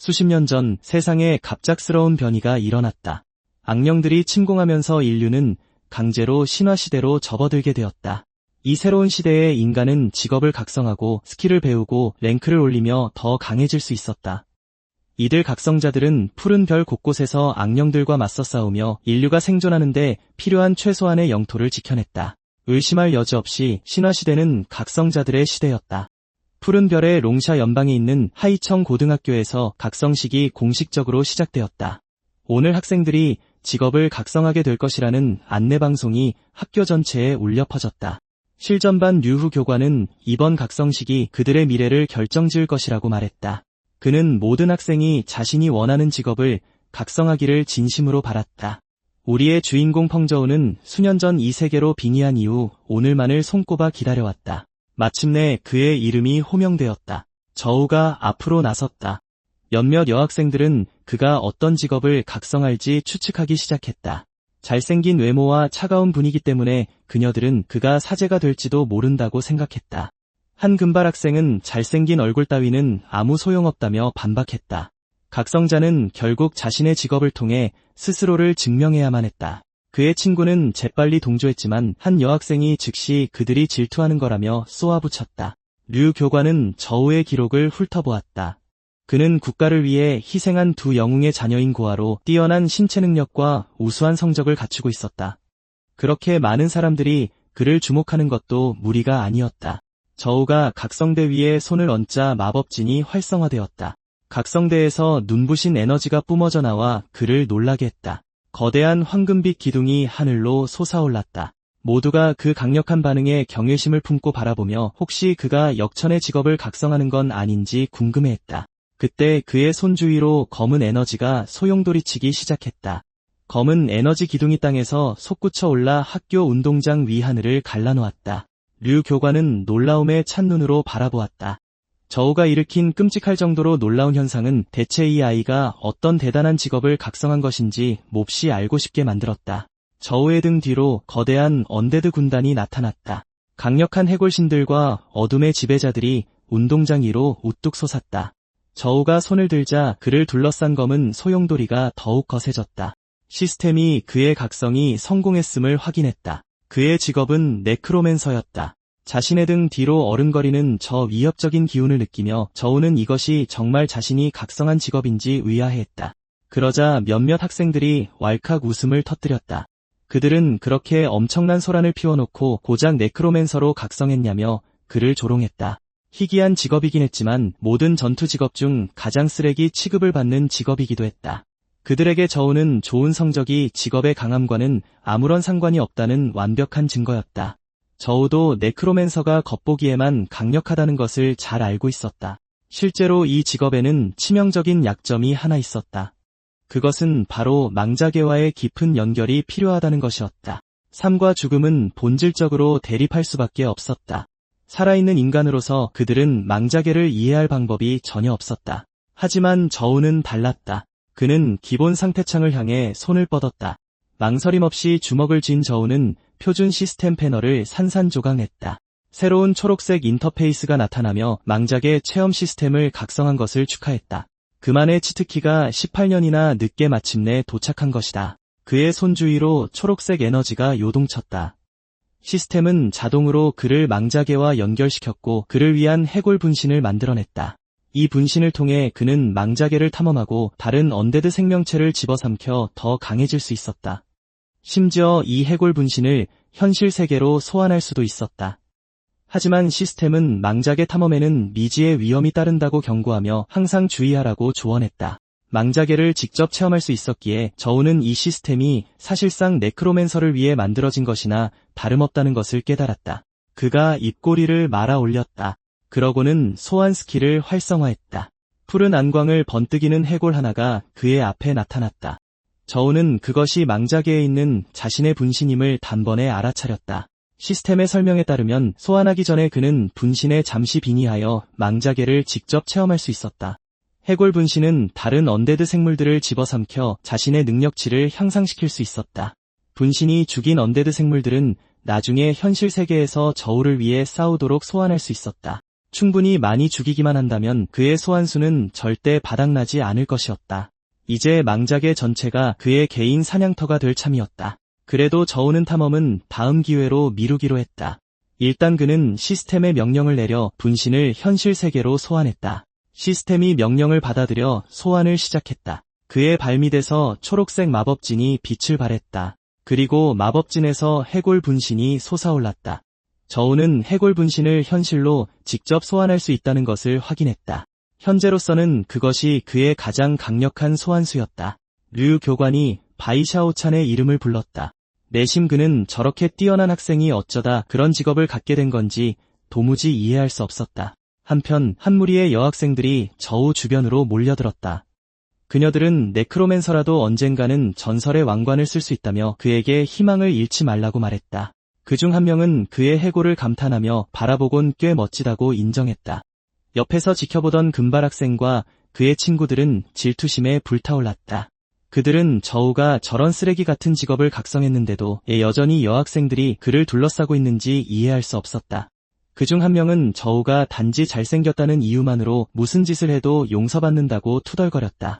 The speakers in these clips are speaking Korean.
수십 년 전 세상에 갑작스러운 변이가 일어났다. 악령들이 침공하면서 인류는 강제로 신화시대로 접어들게 되었다. 이 새로운 시대에 인간은 직업을 각성하고 스킬을 배우고 랭크를 올리며 더 강해질 수 있었다. 이들 각성자들은 푸른 별 곳곳에서 악령들과 맞서 싸우며 인류가 생존하는 데 필요한 최소한의 영토를 지켜냈다. 의심할 여지 없이 신화시대는 각성자들의 시대였다. 푸른 별의 롱샤 연방에 있는 하이청 고등학교에서 각성식이 공식적으로 시작되었다. 오늘 학생들이 직업을 각성하게 될 것이라는 안내방송이 학교 전체에 울려 퍼졌다. 실전반 류후 교관은 이번 각성식이 그들의 미래를 결정지을 것이라고 말했다. 그는 모든 학생이 자신이 원하는 직업을 각성하기를 진심으로 바랐다. 우리의 주인공 펑저우는 수년 전 이 세계로 빙의한 이후 오늘만을 손꼽아 기다려왔다. 마침내 그의 이름이 호명되었다. 저우가 앞으로 나섰다. 몇몇 여학생들은 그가 어떤 직업을 각성할지 추측하기 시작했다. 잘생긴 외모와 차가운 분위기 때문에 그녀들은 그가 사제가 될지도 모른다고 생각했다. 한 금발 학생은 잘생긴 얼굴 따위는 아무 소용없다며 반박했다. 각성자는 결국 자신의 직업을 통해 스스로를 증명해야만 했다. 그의 친구는 재빨리 동조했지만 한 여학생이 즉시 그들이 질투하는 거라며 쏘아붙였다. 류 교관은 저우의 기록을 훑어보았다. 그는 국가를 위해 희생한 두 영웅의 자녀인 고아로 뛰어난 신체 능력과 우수한 성적을 갖추고 있었다. 그렇게 많은 사람들이 그를 주목하는 것도 무리가 아니었다. 저우가 각성대 위에 손을 얹자 마법진이 활성화되었다. 각성대에서 눈부신 에너지가 뿜어져 나와 그를 놀라게 했다. 거대한 황금빛 기둥이 하늘로 솟아올랐다. 모두가 그 강력한 반응에 경외심을 품고 바라보며 혹시 그가 역천의 직업을 각성하는 건 아닌지 궁금해했다. 그때 그의 손 주위로 검은 에너지가 소용돌이치기 시작했다. 검은 에너지 기둥이 땅에서 솟구쳐 올라 학교 운동장 위 하늘을 갈라놓았다. 류 교관은 놀라움에 찬 눈으로 바라보았다. 저우가 일으킨 끔찍할 정도로 놀라운 현상은 대체 이 아이가 어떤 대단한 직업을 각성한 것인지 몹시 알고 싶게 만들었다. 저우의 등 뒤로 거대한 언데드 군단이 나타났다. 강력한 해골신들과 어둠의 지배자들이 운동장 위로 우뚝 솟았다. 저우가 손을 들자 그를 둘러싼 검은 소용돌이가 더욱 거세졌다. 시스템이 그의 각성이 성공했음을 확인했다. 그의 직업은 네크로맨서였다. 자신의 등 뒤로 어른거리는 저 위협적인 기운을 느끼며 저우는 이것이 정말 자신이 각성한 직업인지 의아해했다. 그러자 몇몇 학생들이 왈칵 웃음을 터뜨렸다. 그들은 그렇게 엄청난 소란을 피워놓고 고작 네크로맨서로 각성했냐며 그를 조롱했다. 희귀한 직업이긴 했지만 모든 전투 직업 중 가장 쓰레기 취급을 받는 직업이기도 했다. 그들에게 저우는 좋은 성적이 직업의 강함과는 아무런 상관이 없다는 완벽한 증거였다. 저우도 네크로맨서가 겉보기에만 강력하다는 것을 잘 알고 있었다. 실제로 이 직업에는 치명적인 약점이 하나 있었다. 그것은 바로 망자계와의 깊은 연결이 필요하다는 것이었다. 삶과 죽음은 본질적으로 대립할 수밖에 없었다. 살아있는 인간으로서 그들은 망자계를 이해할 방법이 전혀 없었다. 하지만 저우는 달랐다. 그는 기본 상태창을 향해 손을 뻗었다. 망설임 없이 주먹을 쥔 저우는 표준 시스템 패널을 산산조각냈다. 새로운 초록색 인터페이스가 나타나며 망작의 체험 시스템을 각성한 것을 축하했다. 그만의 치트키가 18년이나 늦게 마침내 도착한 것이다. 그의 손 주위로 초록색 에너지가 요동쳤다. 시스템은 자동으로 그를 망자계와 연결시켰고 그를 위한 해골 분신을 만들어냈다. 이 분신을 통해 그는 망자계를 탐험하고 다른 언데드 생명체를 집어삼켜 더 강해질 수 있었다. 심지어 이 해골 분신을 현실 세계로 소환할 수도 있었다. 하지만 시스템은 망자계 탐험에는 미지의 위험이 따른다고 경고하며 항상 주의하라고 조언했다. 망자계를 직접 체험할 수 있었기에 저우는 이 시스템이 사실상 네크로맨서를 위해 만들어진 것이나 다름없다는 것을 깨달았다. 그가 입꼬리를 말아 올렸다. 그러고는 소환 스킬을 활성화했다. 푸른 안광을 번뜩이는 해골 하나가 그의 앞에 나타났다. 저우는 그것이 망자계에 있는 자신의 분신임을 단번에 알아차렸다. 시스템의 설명에 따르면 소환하기 전에 그는 분신에 잠시 빙의하여 망자계를 직접 체험할 수 있었다. 해골 분신은 다른 언데드 생물들을 집어삼켜 자신의 능력치를 향상시킬 수 있었다. 분신이 죽인 언데드 생물들은 나중에 현실 세계에서 저우를 위해 싸우도록 소환할 수 있었다. 충분히 많이 죽이기만 한다면 그의 소환수는 절대 바닥나지 않을 것이었다. 이제 망작의 전체가 그의 개인 사냥터가 될 참이었다. 그래도 저우는 탐험은 다음 기회로 미루기로 했다. 일단 그는 시스템의 명령을 내려 분신을 현실 세계로 소환했다. 시스템이 명령을 받아들여 소환을 시작했다. 그의 발밑에서 초록색 마법진이 빛을 발했다. 그리고 마법진에서 해골 분신이 솟아올랐다. 저우는 해골 분신을 현실로 직접 소환할 수 있다는 것을 확인했다. 현재로서는 그것이 그의 가장 강력한 소환수였다. 류 교관이 바이샤오찬의 이름을 불렀다. 내심 그는 저렇게 뛰어난 학생이 어쩌다 그런 직업을 갖게 된 건지 도무지 이해할 수 없었다. 한편 한 무리의 여학생들이 저우 주변으로 몰려들었다. 그녀들은 네크로맨서라도 언젠가는 전설의 왕관을 쓸 수 있다며 그에게 희망을 잃지 말라고 말했다. 그중 한 명은 그의 해골을 감탄하며 바라보곤 꽤 멋지다고 인정했다. 옆에서 지켜보던 금발 학생과 그의 친구들은 질투심에 불타올랐다. 그들은 저우가 저런 쓰레기 같은 직업을 각성했는데도 여전히 여학생들이 그를 둘러싸고 있는지 이해할 수 없었다. 그중 한 명은 저우가 단지 잘생겼다는 이유만으로 무슨 짓을 해도 용서받는다고 투덜거렸다.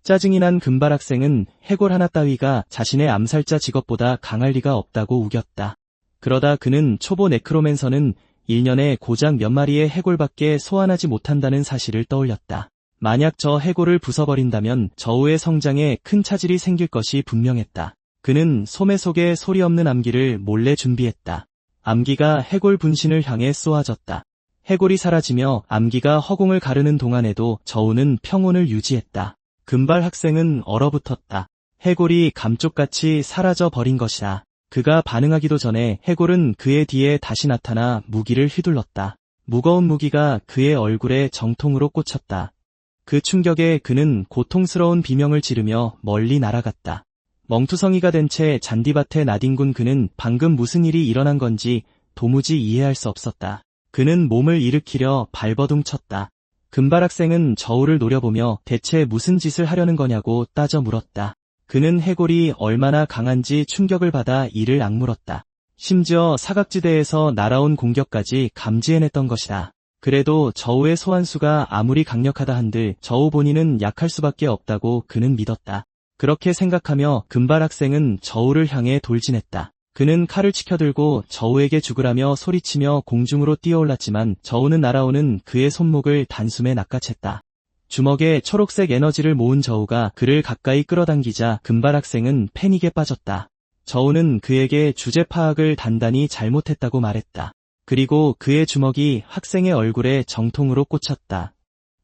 짜증이 난 금발 학생은 해골 하나 따위가 자신의 암살자 직업보다 강할 리가 없다고 우겼다. 그러다 그는 초보 네크로맨서는 1년에 고작 몇 마리의 해골밖에 소환하지 못한다는 사실을 떠올렸다. 만약 저 해골을 부숴버린다면 저우의 성장에 큰 차질이 생길 것이 분명했다. 그는 소매 속에 소리 없는 암기를 몰래 준비했다. 암기가 해골 분신을 향해 쏘아졌다. 해골이 사라지며 암기가 허공을 가르는 동안에도 저우는 평온을 유지했다. 금발 학생은 얼어붙었다. 해골이 감쪽같이 사라져 버린 것이다. 그가 반응하기도 전에 해골은 그의 뒤에 다시 나타나 무기를 휘둘렀다. 무거운 무기가 그의 얼굴에 정통으로 꽂혔다. 그 충격에 그는 고통스러운 비명을 지르며 멀리 날아갔다. 멍투성이가 된 채 잔디밭에 나뒹군 그는 방금 무슨 일이 일어난 건지 도무지 이해할 수 없었다. 그는 몸을 일으키려 발버둥 쳤다. 금발 학생은 저우를 노려보며 대체 무슨 짓을 하려는 거냐고 따져 물었다. 그는 해골이 얼마나 강한지 충격을 받아 이를 악물었다. 심지어 사각지대에서 날아온 공격까지 감지해냈던 것이다. 그래도 저우의 소환수가 아무리 강력하다 한들 저우 본인은 약할 수밖에 없다고 그는 믿었다. 그렇게 생각하며 금발 학생은 저우를 향해 돌진했다. 그는 칼을 치켜들고 저우에게 죽으라며 소리치며 공중으로 뛰어올랐지만 저우는 날아오는 그의 손목을 단숨에 낚아챘다. 주먹에 초록색 에너지를 모은 저우가 그를 가까이 끌어당기자 금발 학생은 패닉에 빠졌다. 저우는 그에게 주제 파악을 단단히 잘못했다고 말했다. 그리고 그의 주먹이 학생의 얼굴에 정통으로 꽂혔다.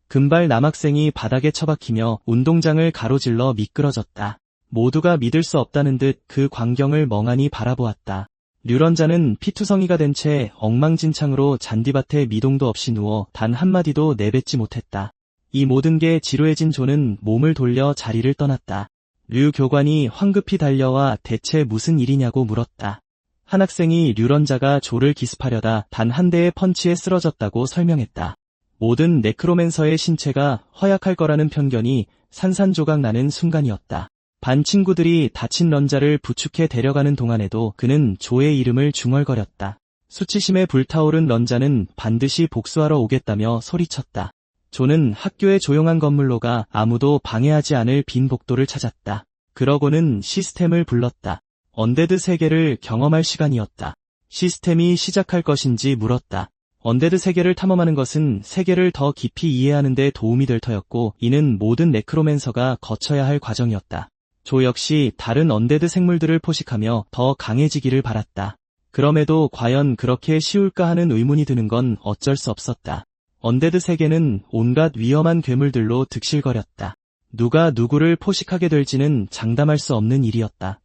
금발 남학생이 바닥에 처박히며 운동장을 가로질러 미끄러졌다. 모두가 믿을 수 없다는 듯 그 광경을 멍하니 바라보았다. 류런자는 피투성이가 된 채 엉망진창으로 잔디밭에 미동도 없이 누워 단 한마디도 내뱉지 못했다. 이 모든 게 지루해진 조는 몸을 돌려 자리를 떠났다. 류 교관이 황급히 달려와 대체 무슨 일이냐고 물었다. 한 학생이 류런자가 조를 기습하려다 단 한 대의 펀치에 쓰러졌다고 설명했다. 모든 네크로맨서의 신체가 허약할 거라는 편견이 산산조각 나는 순간이었다. 반 친구들이 다친 런자를 부축해 데려가는 동안에도 그는 조의 이름을 중얼거렸다. 수치심에 불타오른 런자는 반드시 복수하러 오겠다며 소리쳤다. 조는 학교의 조용한 건물로 가 아무도 방해하지 않을 빈 복도를 찾았다. 그러고는 시스템을 불렀다. 언데드 세계를 경험할 시간이었다. 시스템이 시작할 것인지 물었다. 언데드 세계를 탐험하는 것은 세계를 더 깊이 이해하는 데 도움이 될 터였고 이는 모든 네크로맨서가 거쳐야 할 과정이었다. 조 역시 다른 언데드 생물들을 포식하며 더 강해지기를 바랐다. 그럼에도 과연 그렇게 쉬울까 하는 의문이 드는 건 어쩔 수 없었다. 언데드 세계는 온갖 위험한 괴물들로 득실거렸다. 누가 누구를 포식하게 될지는 장담할 수 없는 일이었다.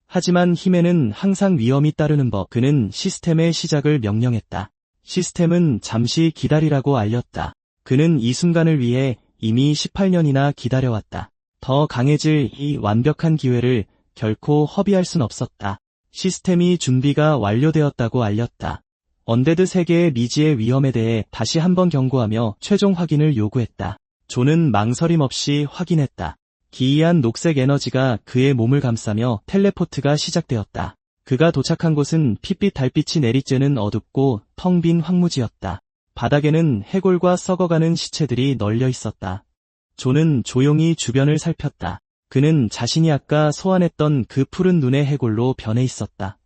하지만 힘에는 항상 위험이 따르는 법. 그는 시스템의 시작을 명령했다. 시스템은 잠시 기다리라고 알렸다. 그는 이 순간을 위해 이미 18년이나 기다려왔다. 더 강해질 이 완벽한 기회를 결코 허비할 순 없었다. 시스템이 준비가 완료되었다고 알렸다. 언데드 세계의 미지의 위험에 대해 다시 한번 경고하며 최종 확인을 요구했다. 조는 망설임 없이 확인했다. 기이한 녹색 에너지가 그의 몸을 감싸며 텔레포트가 시작되었다. 그가 도착한 곳은 핏빛 달빛이 내리쬐는 어둡고 텅 빈 황무지였다. 바닥에는 해골과 썩어가는 시체들이 널려 있었다. 존은 조용히 주변을 살폈다. 그는 자신이 아까 소환했던 그 푸른 눈의 해골로 변해 있었다.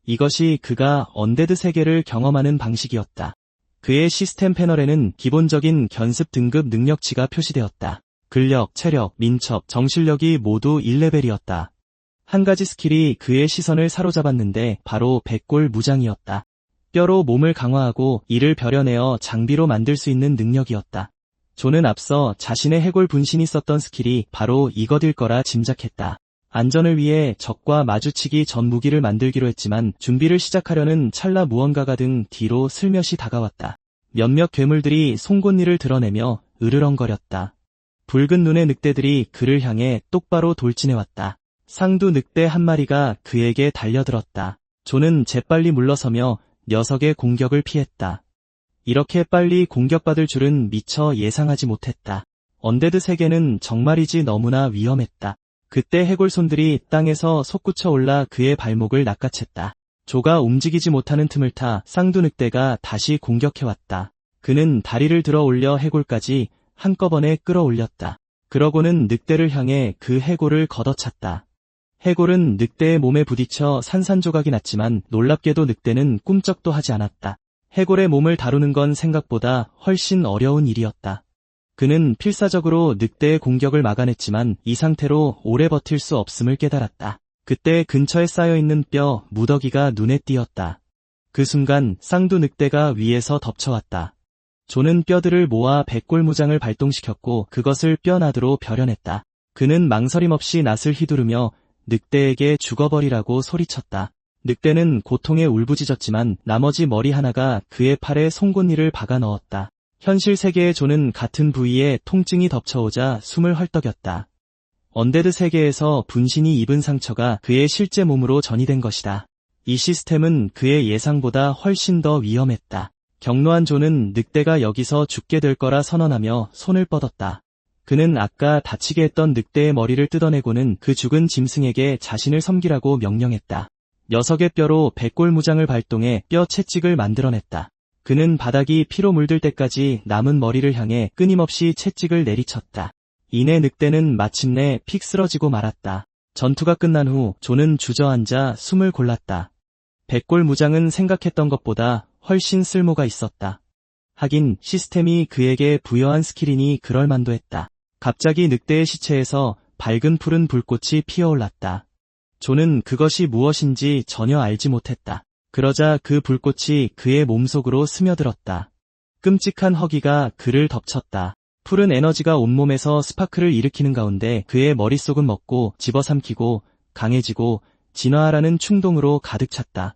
이것이 그가 언데드 세계를 경험하는 방식이었다. 그의 시스템 패널에는 기본적인 견습 등급 능력치가 표시되었다. 근력, 체력, 민첩, 정실력이 모두 1레벨이었다. 한 가지 스킬이 그의 시선을 사로잡았는데 바로 백골 무장이었다. 뼈로 몸을 강화하고 이를 벼려내어 장비로 만들 수 있는 능력이었다. 존은 앞서 자신의 해골 분신이 썼던 스킬이 바로 이것일 거라 짐작했다. 안전을 위해 적과 마주치기 전 무기를 만들기로 했지만 준비를 시작하려는 찰나 무언가가 등 뒤로 슬며시 다가왔다. 몇몇 괴물들이 송곳니를 드러내며 으르렁거렸다. 붉은 눈의 늑대들이 그를 향해 똑바로 돌진해왔다. 상두 늑대 한 마리가 그에게 달려들었다. 존은 재빨리 물러서며 녀석의 공격을 피했다. 이렇게 빨리 공격받을 줄은 미처 예상하지 못했다. 언데드 세계는 정말이지 너무나 위험했다. 그때 해골손들이 땅에서 솟구쳐 올라 그의 발목을 낚아챘다. 조가 움직이지 못하는 틈을 타 쌍두 늑대가 다시 공격해왔다. 그는 다리를 들어 올려 해골까지 한꺼번에 끌어올렸다. 그러고는 늑대를 향해 그 해골을 걷어찼다. 해골은 늑대의 몸에 부딪혀 산산조각이 났지만 놀랍게도 늑대는 꿈쩍도 하지 않았다. 해골의 몸을 다루는 건 생각보다 훨씬 어려운 일이었다. 그는 필사적으로 늑대의 공격을 막아냈지만 이 상태로 오래 버틸 수 없음을 깨달았다. 그때 근처에 쌓여있는 뼈 무더기가 눈에 띄었다. 그 순간 쌍두 늑대가 위에서 덮쳐왔다. 존은 뼈들을 모아 백골무장을 발동시켰고 그것을 뼈나드로 벼려냈다. 그는 망설임 없이 낫을 휘두르며 늑대에게 죽어버리라고 소리쳤다. 늑대는 고통에 울부짖었지만 나머지 머리 하나가 그의 팔에 송곳니를 박아 넣었다. 현실 세계의 존은 같은 부위에 통증이 덮쳐오자 숨을 헐떡였다. 언데드 세계에서 분신이 입은 상처가 그의 실제 몸으로 전이된 것이다. 이 시스템은 그의 예상보다 훨씬 더 위험했다. 격노한 존은 늑대가 여기서 죽게 될 거라 선언하며 손을 뻗었다. 그는 아까 다치게 했던 늑대의 머리를 뜯어내고는 그 죽은 짐승에게 자신을 섬기라고 명령했다. 녀석의 뼈로 백골무장을 발동해 뼈 채찍을 만들어냈다. 그는 바닥이 피로 물들 때까지 남은 머리를 향해 끊임없이 채찍을 내리쳤다. 이내 늑대는 마침내 픽 쓰러지고 말았다. 전투가 끝난 후 존은 주저앉아 숨을 골랐다. 백골무장은 생각했던 것보다 훨씬 쓸모가 있었다. 하긴 시스템이 그에게 부여한 스킬이니 그럴만도 했다. 갑자기 늑대의 시체에서 밝은 푸른 불꽃이 피어올랐다. 존은 그것이 무엇인지 전혀 알지 못했다. 그러자 그 불꽃이 그의 몸속으로 스며들었다. 끔찍한 허기가 그를 덮쳤다. 푸른 에너지가 온몸에서 스파크를 일으키는 가운데 그의 머릿속은 먹고 집어삼키고 강해지고 진화하라는 충동으로 가득 찼다.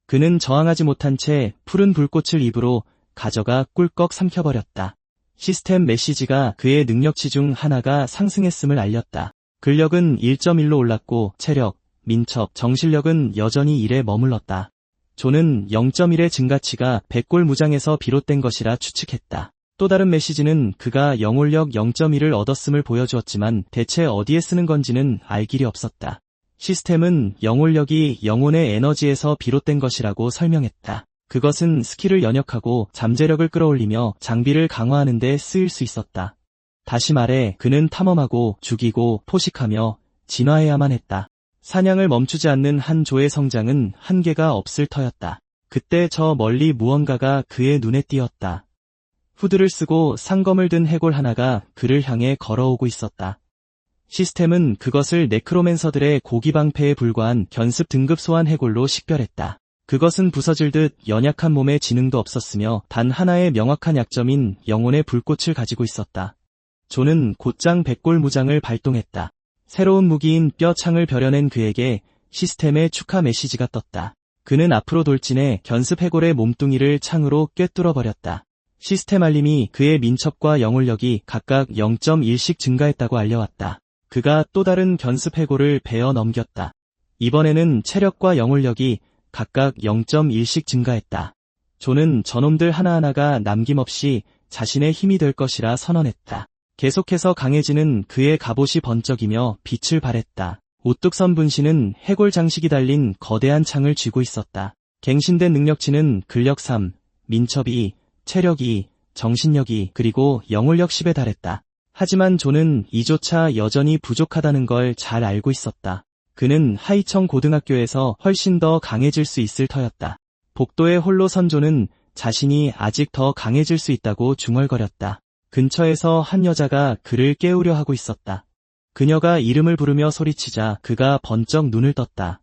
그는 저항하지 못한 채 푸른 불꽃을 입으로 가져가 꿀꺽 삼켜버렸다. 시스템 메시지가 그의 능력치 중 하나가 상승했음을 알렸다. 근력은 1.1로 올랐고 체력, 민첩, 정실력은 여전히 1에 머물렀다. 존은 0.1의 증가치가 백골무장에서 비롯된 것이라 추측했다. 또 다른 메시지는 그가 영혼력 0.1을 얻었음을 보여주었지만 대체 어디에 쓰는 건지는 알 길이 없었다. 시스템은 영혼력이 영혼의 에너지에서 비롯된 것이라고 설명했다. 그것은 스킬을 연역하고 잠재력을 끌어올리며 장비를 강화하는 데 쓰일 수 있었다. 다시 말해 그는 탐험하고 죽이고 포식하며 진화해야만 했다. 사냥을 멈추지 않는 한 조의 성장은 한계가 없을 터였다. 그때 저 멀리 무언가가 그의 눈에 띄었다. 후드를 쓰고 상검을 든 해골 하나가 그를 향해 걸어오고 있었다. 시스템은 그것을 네크로맨서들의 고기방패에 불과한 견습 등급 소환 해골로 식별했다. 그것은 부서질 듯 연약한 몸에 지능도 없었으며 단 하나의 명확한 약점인 영혼의 불꽃을 가지고 있었다. 존은 곧장 백골무장을 발동했다. 새로운 무기인 뼈창을 벼려낸 그에게 시스템의 축하 메시지가 떴다. 그는 앞으로 돌진해 견습 해골의 몸뚱이를 창으로 꿰뚫어버렸다. 시스템 알림이 그의 민첩과 영혼력이 각각 0.1씩 증가했다고 알려왔다. 그가 또 다른 견습 해골을 베어 넘겼다. 이번에는 체력과 영혼력이 각각 0.1씩 증가했다. 존은 저놈들 하나하나가 남김없이 자신의 힘이 될 것이라 선언했다. 계속해서 강해지는 그의 갑옷이 번쩍이며 빛을 발했다. 우뚝 선 분신은 해골 장식이 달린 거대한 창을 쥐고 있었다. 갱신된 능력치는 근력 3, 민첩 2, 체력이, 정신력이, 그리고 영혼력 10에 달했다. 하지만 존은 이조차 여전히 부족하다는 걸 잘 알고 있었다. 그는 하이청 고등학교에서 훨씬 더 강해질 수 있을 터였다. 복도에 홀로 선 존은 자신이 아직 더 강해질 수 있다고 중얼거렸다. 근처에서 한 여자가 그를 깨우려 하고 있었다. 그녀가 이름을 부르며 소리치자 그가 번쩍 눈을 떴다.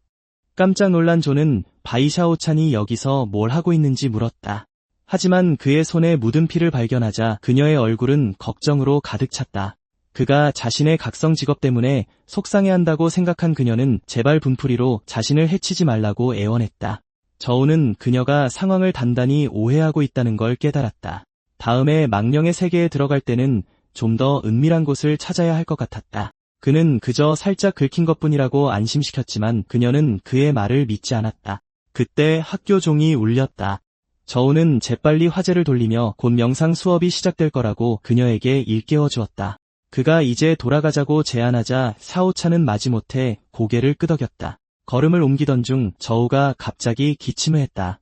깜짝 놀란 존은 바이샤오찬이 여기서 뭘 하고 있는지 물었다. 하지만 그의 손에 묻은 피를 발견하자 그녀의 얼굴은 걱정으로 가득 찼다. 그가 자신의 각성 직업 때문에 속상해한다고 생각한 그녀는 재발 분풀이로 자신을 해치지 말라고 애원했다. 저우는 그녀가 상황을 단단히 오해하고 있다는 걸 깨달았다. 다음에 망령의 세계에 들어갈 때는 좀 더 은밀한 곳을 찾아야 할 것 같았다. 그는 그저 살짝 긁힌 것뿐이라고 안심시켰지만 그녀는 그의 말을 믿지 않았다. 그때 학교 종이 울렸다. 저우는 재빨리 화제를 돌리며 곧 명상 수업이 시작될 거라고 그녀에게 일깨워 주었다. 그가 이제 돌아가자고 제안하자 사오차는 마지못해 고개를 끄덕였다. 걸음을 옮기던 중 저우가 갑자기 기침을 했다.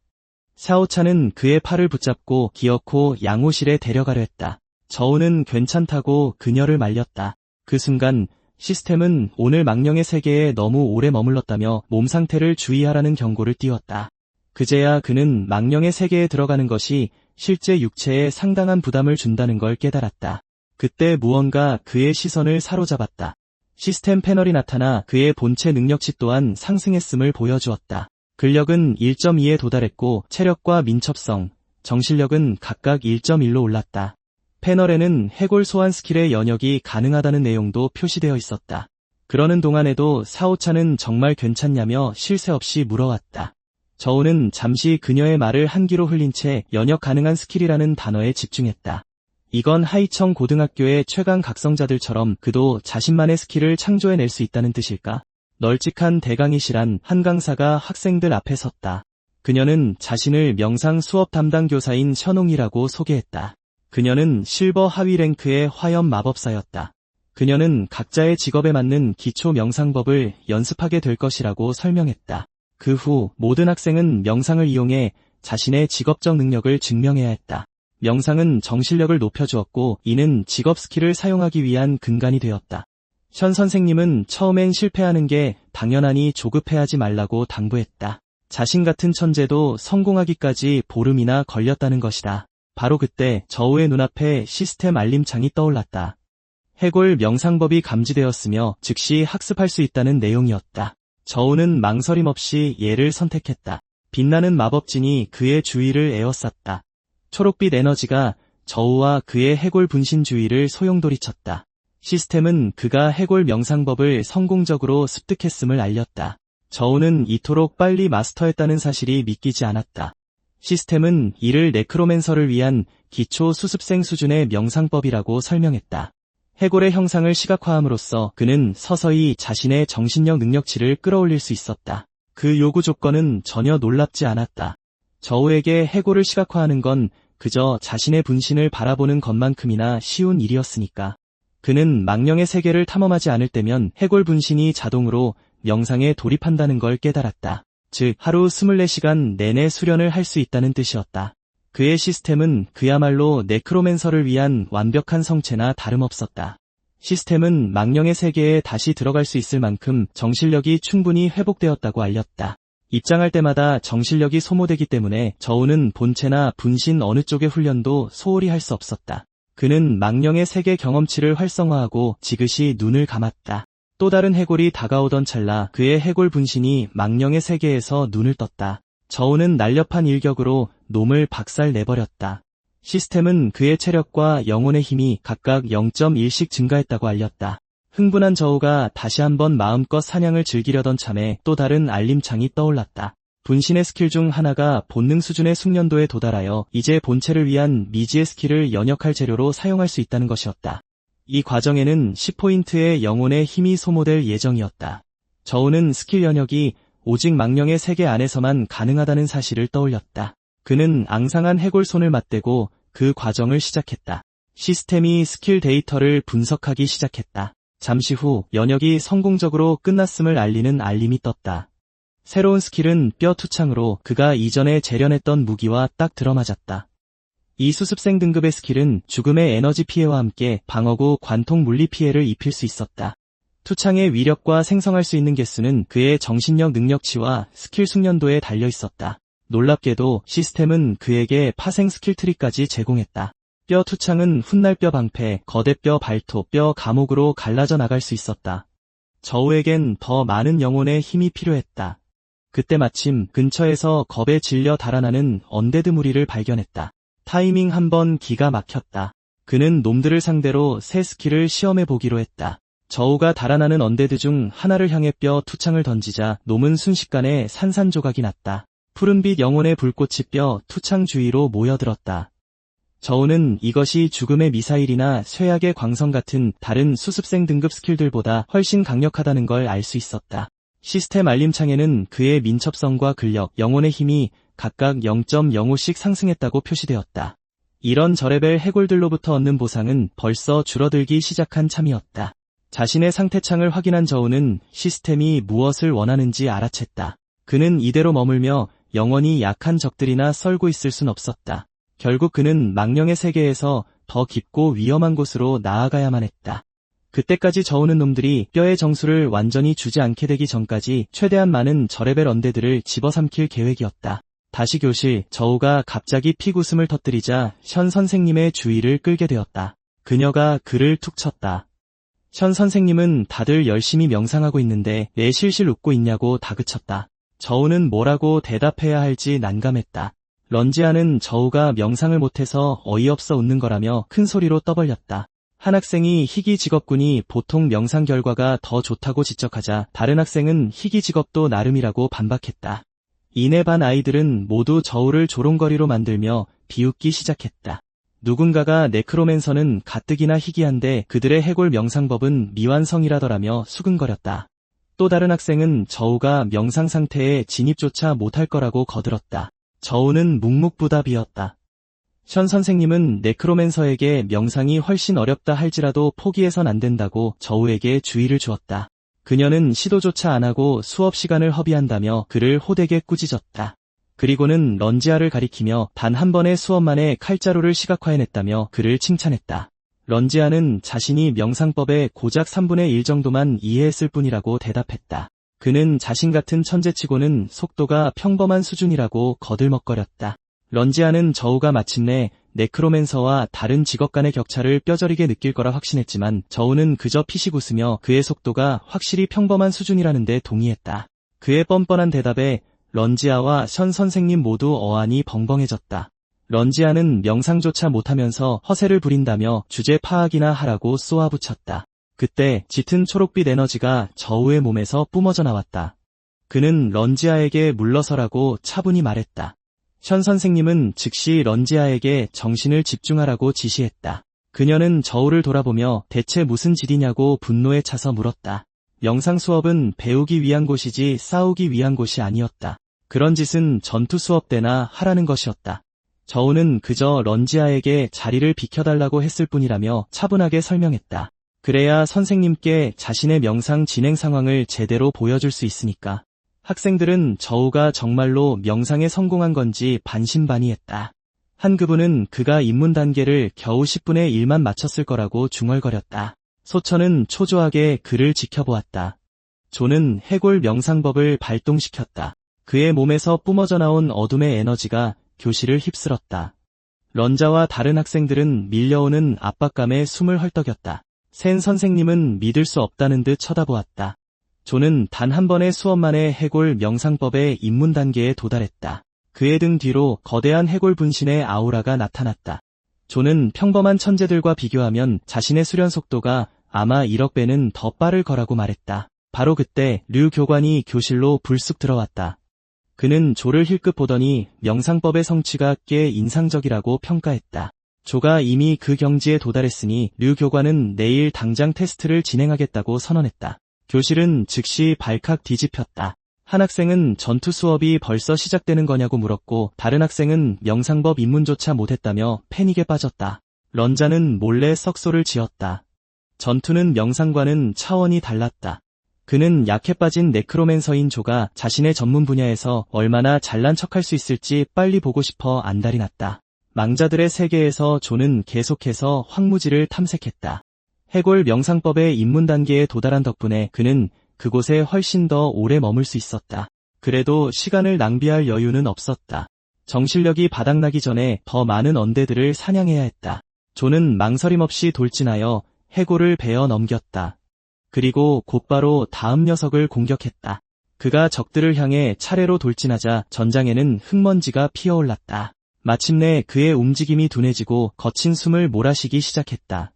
사오차는 그의 팔을 붙잡고 기어코 양호실에 데려가려 했다. 저우는 괜찮다고 그녀를 말렸다. 그 순간 시스템은 오늘 망령의 세계에 너무 오래 머물렀다며 몸 상태를 주의하라는 경고를 띄웠다. 그제야 그는 망령의 세계에 들어가는 것이 실제 육체에 상당한 부담을 준다는 걸 깨달았다. 그때 무언가 그의 시선을 사로잡았다. 시스템 패널이 나타나 그의 본체 능력치 또한 상승했음을 보여주었다. 근력은 1.2에 도달했고 체력과 민첩성, 정신력은 각각 1.1로 올랐다. 패널에는 해골 소환 스킬의 연역이 가능하다는 내용도 표시되어 있었다. 그러는 동안에도 사오차는 정말 괜찮냐며 쉴 새 없이 물어왔다. 저우는 잠시 그녀의 말을 한 귀로 흘린 채 연역 가능한 스킬이라는 단어에 집중했다. 이건 하이청 고등학교의 최강 각성자들처럼 그도 자신만의 스킬을 창조해낼 수 있다는 뜻일까? 널찍한 대강의실한 한 강사가 학생들 앞에 섰다. 그녀는 자신을 명상 수업 담당 교사인 션홍이라고 소개했다. 그녀는 실버 하위 랭크의 화염 마법사였다. 그녀는 각자의 직업에 맞는 기초 명상법을 연습하게 될 것이라고 설명했다. 그 후 모든 학생은 명상을 이용해 자신의 직업적 능력을 증명해야 했다. 명상은 정신력을 높여주었고 이는 직업 스킬을 사용하기 위한 근간이 되었다. 션 선생님은 처음엔 실패하는 게 당연하니 조급해하지 말라고 당부했다. 자신 같은 천재도 성공하기까지 보름이나 걸렸다는 것이다. 바로 그때 저우의 눈앞에 시스템 알림창이 떠올랐다. 해골 명상법이 감지되었으며 즉시 학습할 수 있다는 내용이었다. 저우는 망설임 없이 얘를 선택했다. 빛나는 마법진이 그의 주위를 에워쌌다. 초록빛 에너지가 저우와 그의 해골 분신 주위를 소용돌이쳤다. 시스템은 그가 해골 명상법을 성공적으로 습득했음을 알렸다. 저우는 이토록 빨리 마스터했다는 사실이 믿기지 않았다. 시스템은 이를 네크로맨서를 위한 기초 수습생 수준의 명상법이라고 설명했다. 해골의 형상을 시각화함으로써 그는 서서히 자신의 정신력 능력치를 끌어올릴 수 있었다. 그 요구 조건은 전혀 놀랍지 않았다. 저우에게 해골을 시각화하는 건 그저 자신의 분신을 바라보는 것만큼이나 쉬운 일이었으니까. 그는 망령의 세계를 탐험하지 않을 때면 해골 분신이 자동으로 명상에 돌입한다는 걸 깨달았다. 즉 하루 24시간 내내 수련을 할 수 있다는 뜻이었다. 그의 시스템은 그야말로 네크로맨서를 위한 완벽한 성체나 다름없었다. 시스템은 망령의 세계에 다시 들어갈 수 있을 만큼 정신력이 충분히 회복되었다고 알렸다. 입장할 때마다 정신력이 소모되기 때문에 저우는 본체나 분신 어느 쪽의 훈련도 소홀히 할 수 없었다. 그는 망령의 세계 경험치를 활성화하고 지그시 눈을 감았다. 또 다른 해골이 다가오던 찰나 그의 해골 분신이 망령의 세계에서 눈을 떴다. 저우는 날렵한 일격으로 놈을 박살내버렸다. 시스템은 그의 체력과 영혼의 힘이 각각 0.1씩 증가했다고 알렸다. 흥분한 저우가 다시 한번 마음껏 사냥을 즐기려던 참에 또 다른 알림창이 떠올랐다. 분신의 스킬 중 하나가 본능 수준의 숙련도에 도달하여 이제 본체를 위한 미지의 스킬을 연역할 재료로 사용할 수 있다는 것이었다. 이 과정에는 10포인트의 영혼의 힘이 소모될 예정이었다. 저우는 스킬 연역이 오직 망령의 세계 안에서만 가능하다는 사실을 떠올렸다. 그는 앙상한 해골 손을 맞대고 그 과정을 시작했다. 시스템이 스킬 데이터를 분석하기 시작했다. 잠시 후 연역이 성공적으로 끝났음을 알리는 알림이 떴다. 새로운 스킬은 뼈 투창으로 그가 이전에 재련했던 무기와 딱 들어맞았다. 이 수습생 등급의 스킬은 죽음의 에너지 피해와 함께 방어구 관통 물리 피해를 입힐 수 있었다. 투창의 위력과 생성할 수 있는 개수는 그의 정신력 능력치와 스킬 숙련도에 달려 있었다. 놀랍게도 시스템은 그에게 파생 스킬 트리까지 제공했다. 뼈 투창은 훗날 뼈 방패, 거대 뼈 발톱, 뼈 감옥으로 갈라져 나갈 수 있었다. 저우에겐 더 많은 영혼의 힘이 필요했다. 그때 마침 근처에서 겁에 질려 달아나는 언데드 무리를 발견했다. 타이밍 한번 기가 막혔다. 그는 놈들을 상대로 새 스킬을 시험해 보기로 했다. 저우가 달아나는 언데드 중 하나를 향해 뼈 투창을 던지자 놈은 순식간에 산산조각이 났다. 푸른빛 영혼의 불꽃이 뼈 투창 주위로 모여들었다. 저우는 이것이 죽음의 미사일이나 쇠약의 광선 같은 다른 수습생 등급 스킬들보다 훨씬 강력하다는 걸 알 수 있었다. 시스템 알림창에는 그의 민첩성과 근력, 영혼의 힘이 각각 0.05씩 상승했다고 표시되었다. 이런 저레벨 해골들로부터 얻는 보상은 벌써 줄어들기 시작한 참이었다. 자신의 상태창을 확인한 저우는 시스템이 무엇을 원하는지 알아챘다. 그는 이대로 머물며 영원히 약한 적들이나 썰고 있을 순 없었다. 결국 그는 망령의 세계에서 더 깊고 위험한 곳으로 나아가야만 했다. 그때까지 저우는 놈들이 뼈의 정수를 완전히 주지 않게 되기 전까지 최대한 많은 저레벨 언데드를 집어삼킬 계획이었다. 다시 교실, 저우가 갑자기 픽웃음을 터뜨리자 션 선생님의 주의를 끌게 되었다. 그녀가 그를 툭 쳤다. 션 선생님은 다들 열심히 명상하고 있는데 왜 실실 웃고 있냐고 다그쳤다. 저우는 뭐라고 대답해야 할지 난감했다. 런지아는 저우가 명상을 못해서 어이없어 웃는 거라며 큰 소리로 떠벌렸다. 한 학생이 희귀 직업군이 보통 명상 결과가 더 좋다고 지적하자 다른 학생은 희귀 직업도 나름이라고 반박했다. 이내 반 아이들은 모두 저우를 조롱거리로 만들며 비웃기 시작했다. 누군가가 네크로맨서는 가뜩이나 희귀한데 그들의 해골 명상법은 미완성이라더라며 수근거렸다. 또 다른 학생은 저우가 명상 상태에 진입조차 못할 거라고 거들었다. 저우는 묵묵부답이었다. 션 선생님은 네크로맨서에게 명상이 훨씬 어렵다 할지라도 포기해선 안 된다고 저우에게 주의를 주었다. 그녀는 시도조차 안 하고 수업 시간을 허비한다며 그를 호되게 꾸짖었다. 그리고는 런지아를 가리키며 단 한 번의 수업만에 칼자루를 시각화해냈다며 그를 칭찬했다. 런지아는 자신이 명상법의 고작 3분의 1 정도만 이해했을 뿐이라고 대답했다. 그는 자신 같은 천재치고는 속도가 평범한 수준이라고 거들먹거렸다. 런지아는 저우가 마침내 네크로맨서와 다른 직업 간의 격차를 뼈저리게 느낄 거라 확신했지만 저우는 그저 피식 웃으며 그의 속도가 확실히 평범한 수준이라는 데 동의했다. 그의 뻔뻔한 대답에 런지아와 션 선생님 모두 어안이 벙벙해졌다. 런지아는 명상조차 못하면서 허세를 부린다며 주제 파악이나 하라고 쏘아붙였다. 그때 짙은 초록빛 에너지가 저우의 몸에서 뿜어져 나왔다. 그는 런지아에게 물러서라고 차분히 말했다. 션 선생님은 즉시 런지아에게 정신을 집중하라고 지시했다. 그녀는 저우를 돌아보며 대체 무슨 짓이냐고 분노에 차서 물었다. 명상 수업은 배우기 위한 곳이지 싸우기 위한 곳이 아니었다. 그런 짓은 전투 수업 때나 하라는 것이었다. 저우는 그저 런지아에게 자리를 비켜달라고 했을 뿐이라며 차분하게 설명했다. 그래야 선생님께 자신의 명상 진행 상황을 제대로 보여줄 수 있으니까. 학생들은 저우가 정말로 명상에 성공한 건지 반신반의했다. 한 그분은 그가 입문 단계를 겨우 10분의 1만 맞췄을 거라고 중얼거렸다. 소천은 초조하게 그를 지켜보았다. 조는 해골 명상법을 발동시켰다. 그의 몸에서 뿜어져 나온 어둠의 에너지가 교실을 휩쓸었다. 런자와 다른 학생들은 밀려오는 압박감에 숨을 헐떡였다. 센 선생님은 믿을 수 없다는 듯 쳐다보았다. 조는 단 한 번의 수업만에 해골 명상법의 입문 단계에 도달했다. 그의 등 뒤로 거대한 해골 분신의 아우라가 나타났다. 조는 평범한 천재들과 비교하면 자신의 수련 속도가 아마 1억 배는 더 빠를 거라고 말했다. 바로 그때 류 교관이 교실로 불쑥 들어왔다. 그는 조를 힐끗 보더니 명상법의 성취가 꽤 인상적이라고 평가했다. 조가 이미 그 경지에 도달했으니 류 교관은 내일 당장 테스트를 진행하겠다고 선언했다. 교실은 즉시 발칵 뒤집혔다. 한 학생은 전투 수업이 벌써 시작되는 거냐고 물었고 다른 학생은 명상법 입문조차 못했다며 패닉에 빠졌다. 런자는 몰래 썩소를 지었다. 전투는 명상과는 차원이 달랐다. 그는 약해 빠진 네크로맨서인 조가 자신의 전문 분야에서 얼마나 잘난 척할 수 있을지 빨리 보고 싶어 안달이 났다. 망자들의 세계에서 존은 계속해서 황무지를 탐색했다. 해골 명상법의 입문 단계에 도달한 덕분에 그는 그곳에 훨씬 더 오래 머물 수 있었다. 그래도 시간을 낭비할 여유는 없었다. 정신력이 바닥나기 전에 더 많은 언데드를 사냥해야 했다. 존은 망설임 없이 돌진하여 해골을 베어 넘겼다. 그리고 곧바로 다음 녀석을 공격했다. 그가 적들을 향해 차례로 돌진하자 전장에는 흙먼지가 피어올랐다. 마침내 그의 움직임이 둔해지고 거친 숨을 몰아쉬기 시작했다.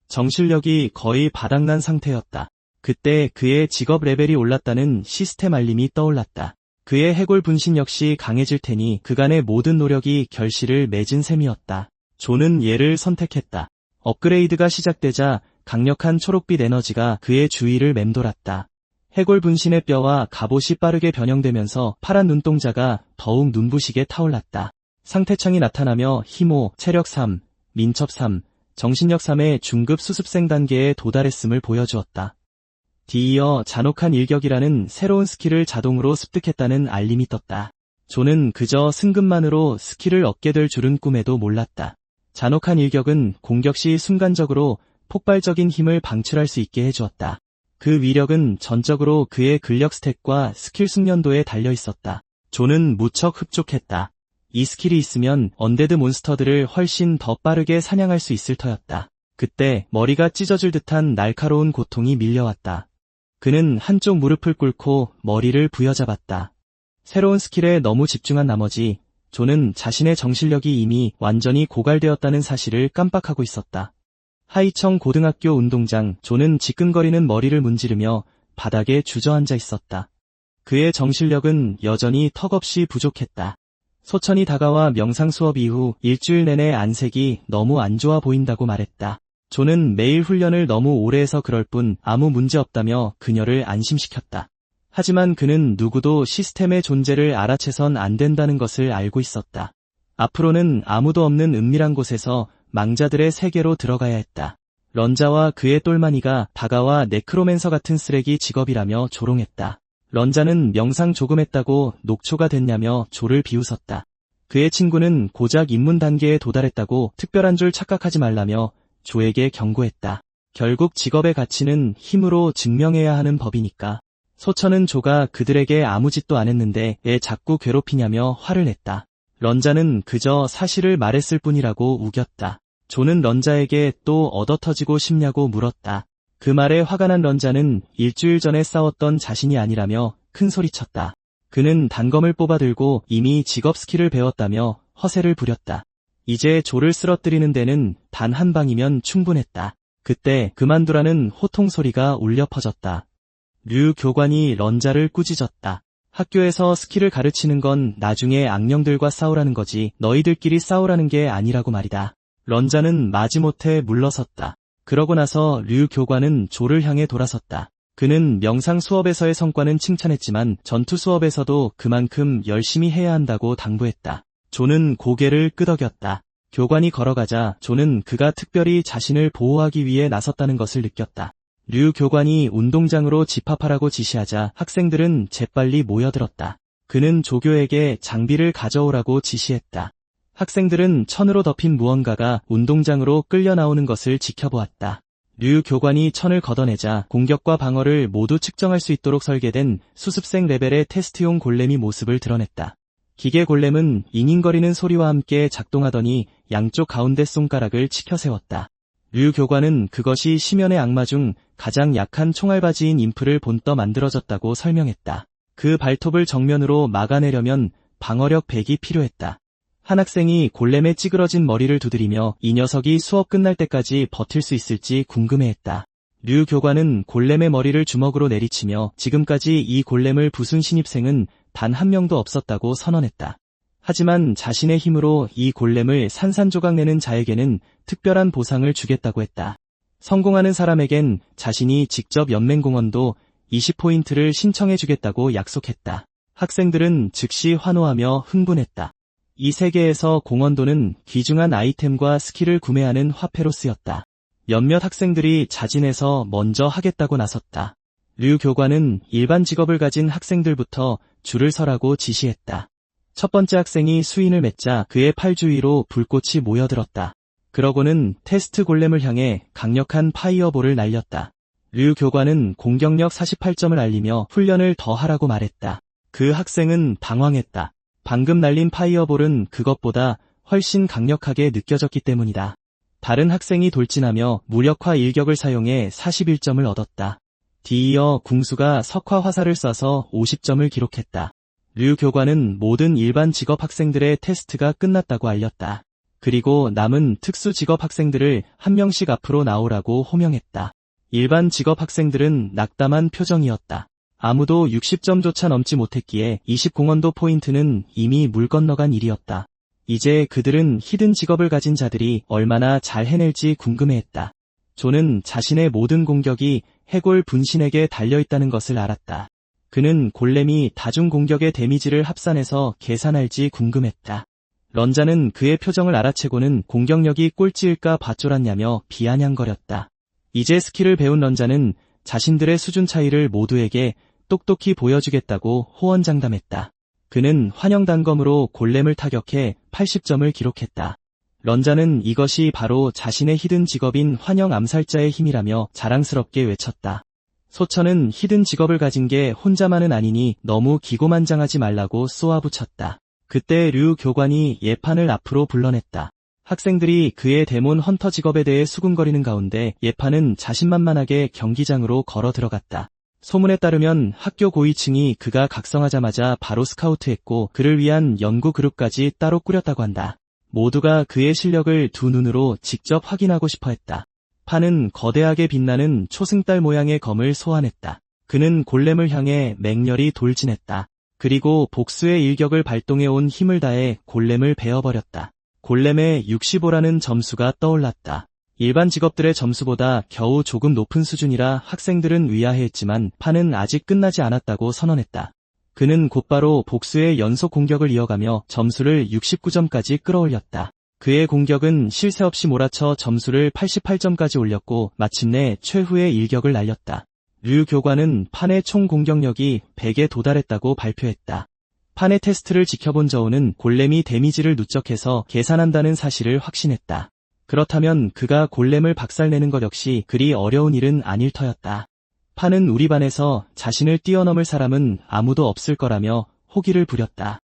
정신력이 거의 바닥난 상태였다. 그때 그의 직업 레벨이 올랐다는 시스템 알림이 떠올랐다. 그의 해골 분신 역시 강해질 테니 그간의 모든 노력이 결실을 맺은 셈이었다. 존은 얘를 선택했다. 업그레이드가 시작되자 강력한 초록빛 에너지가 그의 주위를 맴돌았다. 해골 분신의 뼈와 갑옷이 빠르게 변형되면서 파란 눈동자가 더욱 눈부시게 타올랐다. 상태창이 나타나며 힘5, 체력 3, 민첩 3, 정신력 3의 중급 수습생 단계에 도달했음을 보여주었다. 뒤이어 잔혹한 일격이라는 새로운 스킬을 자동으로 습득했다는 알림이 떴다. 존은 그저 승급만으로 스킬을 얻게 될 줄은 꿈에도 몰랐다. 잔혹한 일격은 공격 시 순간적으로 폭발적인 힘을 방출할 수 있게 해주었다. 그 위력은 전적으로 그의 근력 스탯과 스킬 숙련도에 달려있었다. 존은 무척 흡족했다. 이 스킬이 있으면 언데드 몬스터들을 훨씬 더 빠르게 사냥할 수 있을 터였다. 그때 머리가 찢어질 듯한 날카로운 고통이 밀려왔다. 그는 한쪽 무릎을 꿇고 머리를 부여잡았다. 새로운 스킬에 너무 집중한 나머지 존은 자신의 정신력이 이미 완전히 고갈되었다는 사실을 깜빡하고 있었다. 하이청 고등학교 운동장. 존은 지끈거리는 머리를 문지르며 바닥에 주저앉아 있었다. 그의 정신력은 여전히 턱없이 부족했다. 소천이 다가와 명상 수업 이후 일주일 내내 안색이 너무 안 좋아 보인다고 말했다. 존은 매일 훈련을 너무 오래 해서 그럴 뿐 아무 문제 없다며 그녀를 안심시켰다. 하지만 그는 누구도 시스템의 존재를 알아채선 안 된다는 것을 알고 있었다. 앞으로는 아무도 없는 은밀한 곳에서 망자들의 세계로 들어가야 했다. 런자와 그의 똘마니가 다가와 네크로맨서 같은 쓰레기 직업이라며 조롱했다. 런자는 명상 조금 했다고 녹초가 됐냐며 조를 비웃었다. 그의 친구는 고작 입문 단계에 도달했다고 특별한 줄 착각하지 말라며 조에게 경고했다. 결국 직업의 가치는 힘으로 증명해야 하는 법이니까. 소천은 조가 그들에게 아무 짓도 안 했는데 왜 자꾸 괴롭히냐며 화를 냈다. 런자는 그저 사실을 말했을 뿐이라고 우겼다. 조는 런자에게 또 얻어터지고 싶냐고 물었다. 그 말에 화가 난 런자는 일주일 전에 싸웠던 자신이 아니라며 큰 소리쳤다. 그는 단검을 뽑아들고 이미 직업 스킬을 배웠다며 허세를 부렸다. 이제 조를 쓰러뜨리는 데는 단 한 방이면 충분했다. 그때 그만두라는 호통 소리가 울려 퍼졌다. 류 교관이 런자를 꾸짖었다. 학교에서 스킬을 가르치는 건 나중에 악령들과 싸우라는 거지 너희들끼리 싸우라는 게 아니라고 말이다. 런자는 마지못해 물러섰다. 그러고 나서 류 교관은 조를 향해 돌아섰다. 그는 명상 수업에서의 성과는 칭찬했지만 전투 수업에서도 그만큼 열심히 해야 한다고 당부했다. 조는 고개를 끄덕였다. 교관이 걸어가자 조는 그가 특별히 자신을 보호하기 위해 나섰다는 것을 느꼈다. 류 교관이 운동장으로 집합하라고 지시하자 학생들은 재빨리 모여들었다. 그는 조교에게 장비를 가져오라고 지시했다. 학생들은 천으로 덮인 무언가가 운동장으로 끌려 나오는 것을 지켜보았다. 류 교관이 천을 걷어내자 공격과 방어를 모두 측정할 수 있도록 설계된 수습생 레벨의 테스트용 골렘이 모습을 드러냈다. 기계 골렘은 잉잉거리는 소리와 함께 작동하더니 양쪽 가운데 손가락을 치켜 세웠다. 류 교관은 그것이 심연의 악마 중 가장 약한 총알바지인 인프를 본떠 만들어졌다고 설명했다. 그 발톱을 정면으로 막아내려면 방어력 100이 필요했다. 한 학생이 골렘의 찌그러진 머리를 두드리며 이 녀석이 수업 끝날 때까지 버틸 수 있을지 궁금해했다. 류 교관은 골렘의 머리를 주먹으로 내리치며 지금까지 이 골렘을 부순 신입생은 단 한 명도 없었다고 선언했다. 하지만 자신의 힘으로 이 골렘을 산산조각 내는 자에게는 특별한 보상을 주겠다고 했다. 성공하는 사람에겐 자신이 직접 연맹공헌도 20포인트를 신청해주겠다고 약속했다. 학생들은 즉시 환호하며 흥분했다. 이 세계에서 공헌도는 귀중한 아이템과 스킬을 구매하는 화폐로 쓰였다. 몇몇 학생들이 자진해서 먼저 하겠다고 나섰다. 류 교관은 일반 직업을 가진 학생들부터 줄을 서라고 지시했다. 첫 번째 학생이 수인을 맺자 그의 팔 주위로 불꽃이 모여들었다. 그러고는 테스트 골렘을 향해 강력한 파이어볼을 날렸다. 류 교관은 공격력 48점을 알리며 훈련을 더 하라고 말했다. 그 학생은 당황했다. 방금 날린 파이어볼은 그것보다 훨씬 강력하게 느껴졌기 때문이다. 다른 학생이 돌진하며 무력화 일격을 사용해 41점을 얻었다. 뒤이어 궁수가 석화 화살을 쏴서 50점을 기록했다. 류 교관은 모든 일반 직업 학생들의 테스트가 끝났다고 알렸다. 그리고 남은 특수 직업 학생들을 한 명씩 앞으로 나오라고 호명했다. 일반 직업 학생들은 낙담한 표정이었다. 아무도 60점조차 넘지 못했기에 20공헌도 포인트는 이미 물 건너간 일이었다. 이제 그들은 히든 직업을 가진 자들이 얼마나 잘 해낼지 궁금해했다. 존은 자신의 모든 공격이 해골 분신에게 달려있다는 것을 알았다. 그는 골렘이 다중 공격의 데미지를 합산해서 계산할지 궁금했다. 런자는 그의 표정을 알아채고는 공격력이 꼴찌일까 봐쫄았냐며 비아냥거렸다. 이제 스킬을 배운 런자는 자신들의 수준 차이를 모두에게 똑똑히 보여주겠다고 호언장담했다. 그는 환영 단검으로 골렘을 타격해 80점을 기록했다. 런자는 이것이 바로 자신의 히든 직업인 환영 암살자의 힘이라며 자랑스럽게 외쳤다. 소천은 히든 직업을 가진 게 혼자만은 아니니 너무 기고만장하지 말라고 쏘아붙였다. 그때 류 교관이 예판을 앞으로 불러냈다. 학생들이 그의 데몬 헌터 직업에 대해 수군거리는 가운데 예판은 자신만만하게 경기장으로 걸어 들어갔다. 소문에 따르면 학교 고위층이 그가 각성하자마자 바로 스카우트했고 그를 위한 연구 그룹까지 따로 꾸렸다고 한다. 모두가 그의 실력을 두 눈으로 직접 확인하고 싶어 했다. 판은 거대하게 빛나는 초승달 모양의 검을 소환했다. 그는 골렘을 향해 맹렬히 돌진했다. 그리고 복수의 일격을 발동해온 힘을 다해 골렘을 베어버렸다. 골렘의 65라는 점수가 떠올랐다. 일반 직업들의 점수보다 겨우 조금 높은 수준이라 학생들은 의아해했지만 판은 아직 끝나지 않았다고 선언했다. 그는 곧바로 복수의 연속 공격을 이어가며 점수를 69점까지 끌어올렸다. 그의 공격은 쉴 새 없이 몰아쳐 점수를 88점까지 올렸고 마침내 최후의 일격을 날렸다. 류 교관은 판의 총 공격력이 100에 도달했다고 발표했다. 판의 테스트를 지켜본 저우는 골렘이 데미지를 누적해서 계산한다는 사실을 확신했다. 그렇다면 그가 골렘을 박살내는 것 역시 그리 어려운 일은 아닐 터였다. 판은 우리 반에서 자신을 뛰어넘을 사람은 아무도 없을 거라며 호기를 부렸다.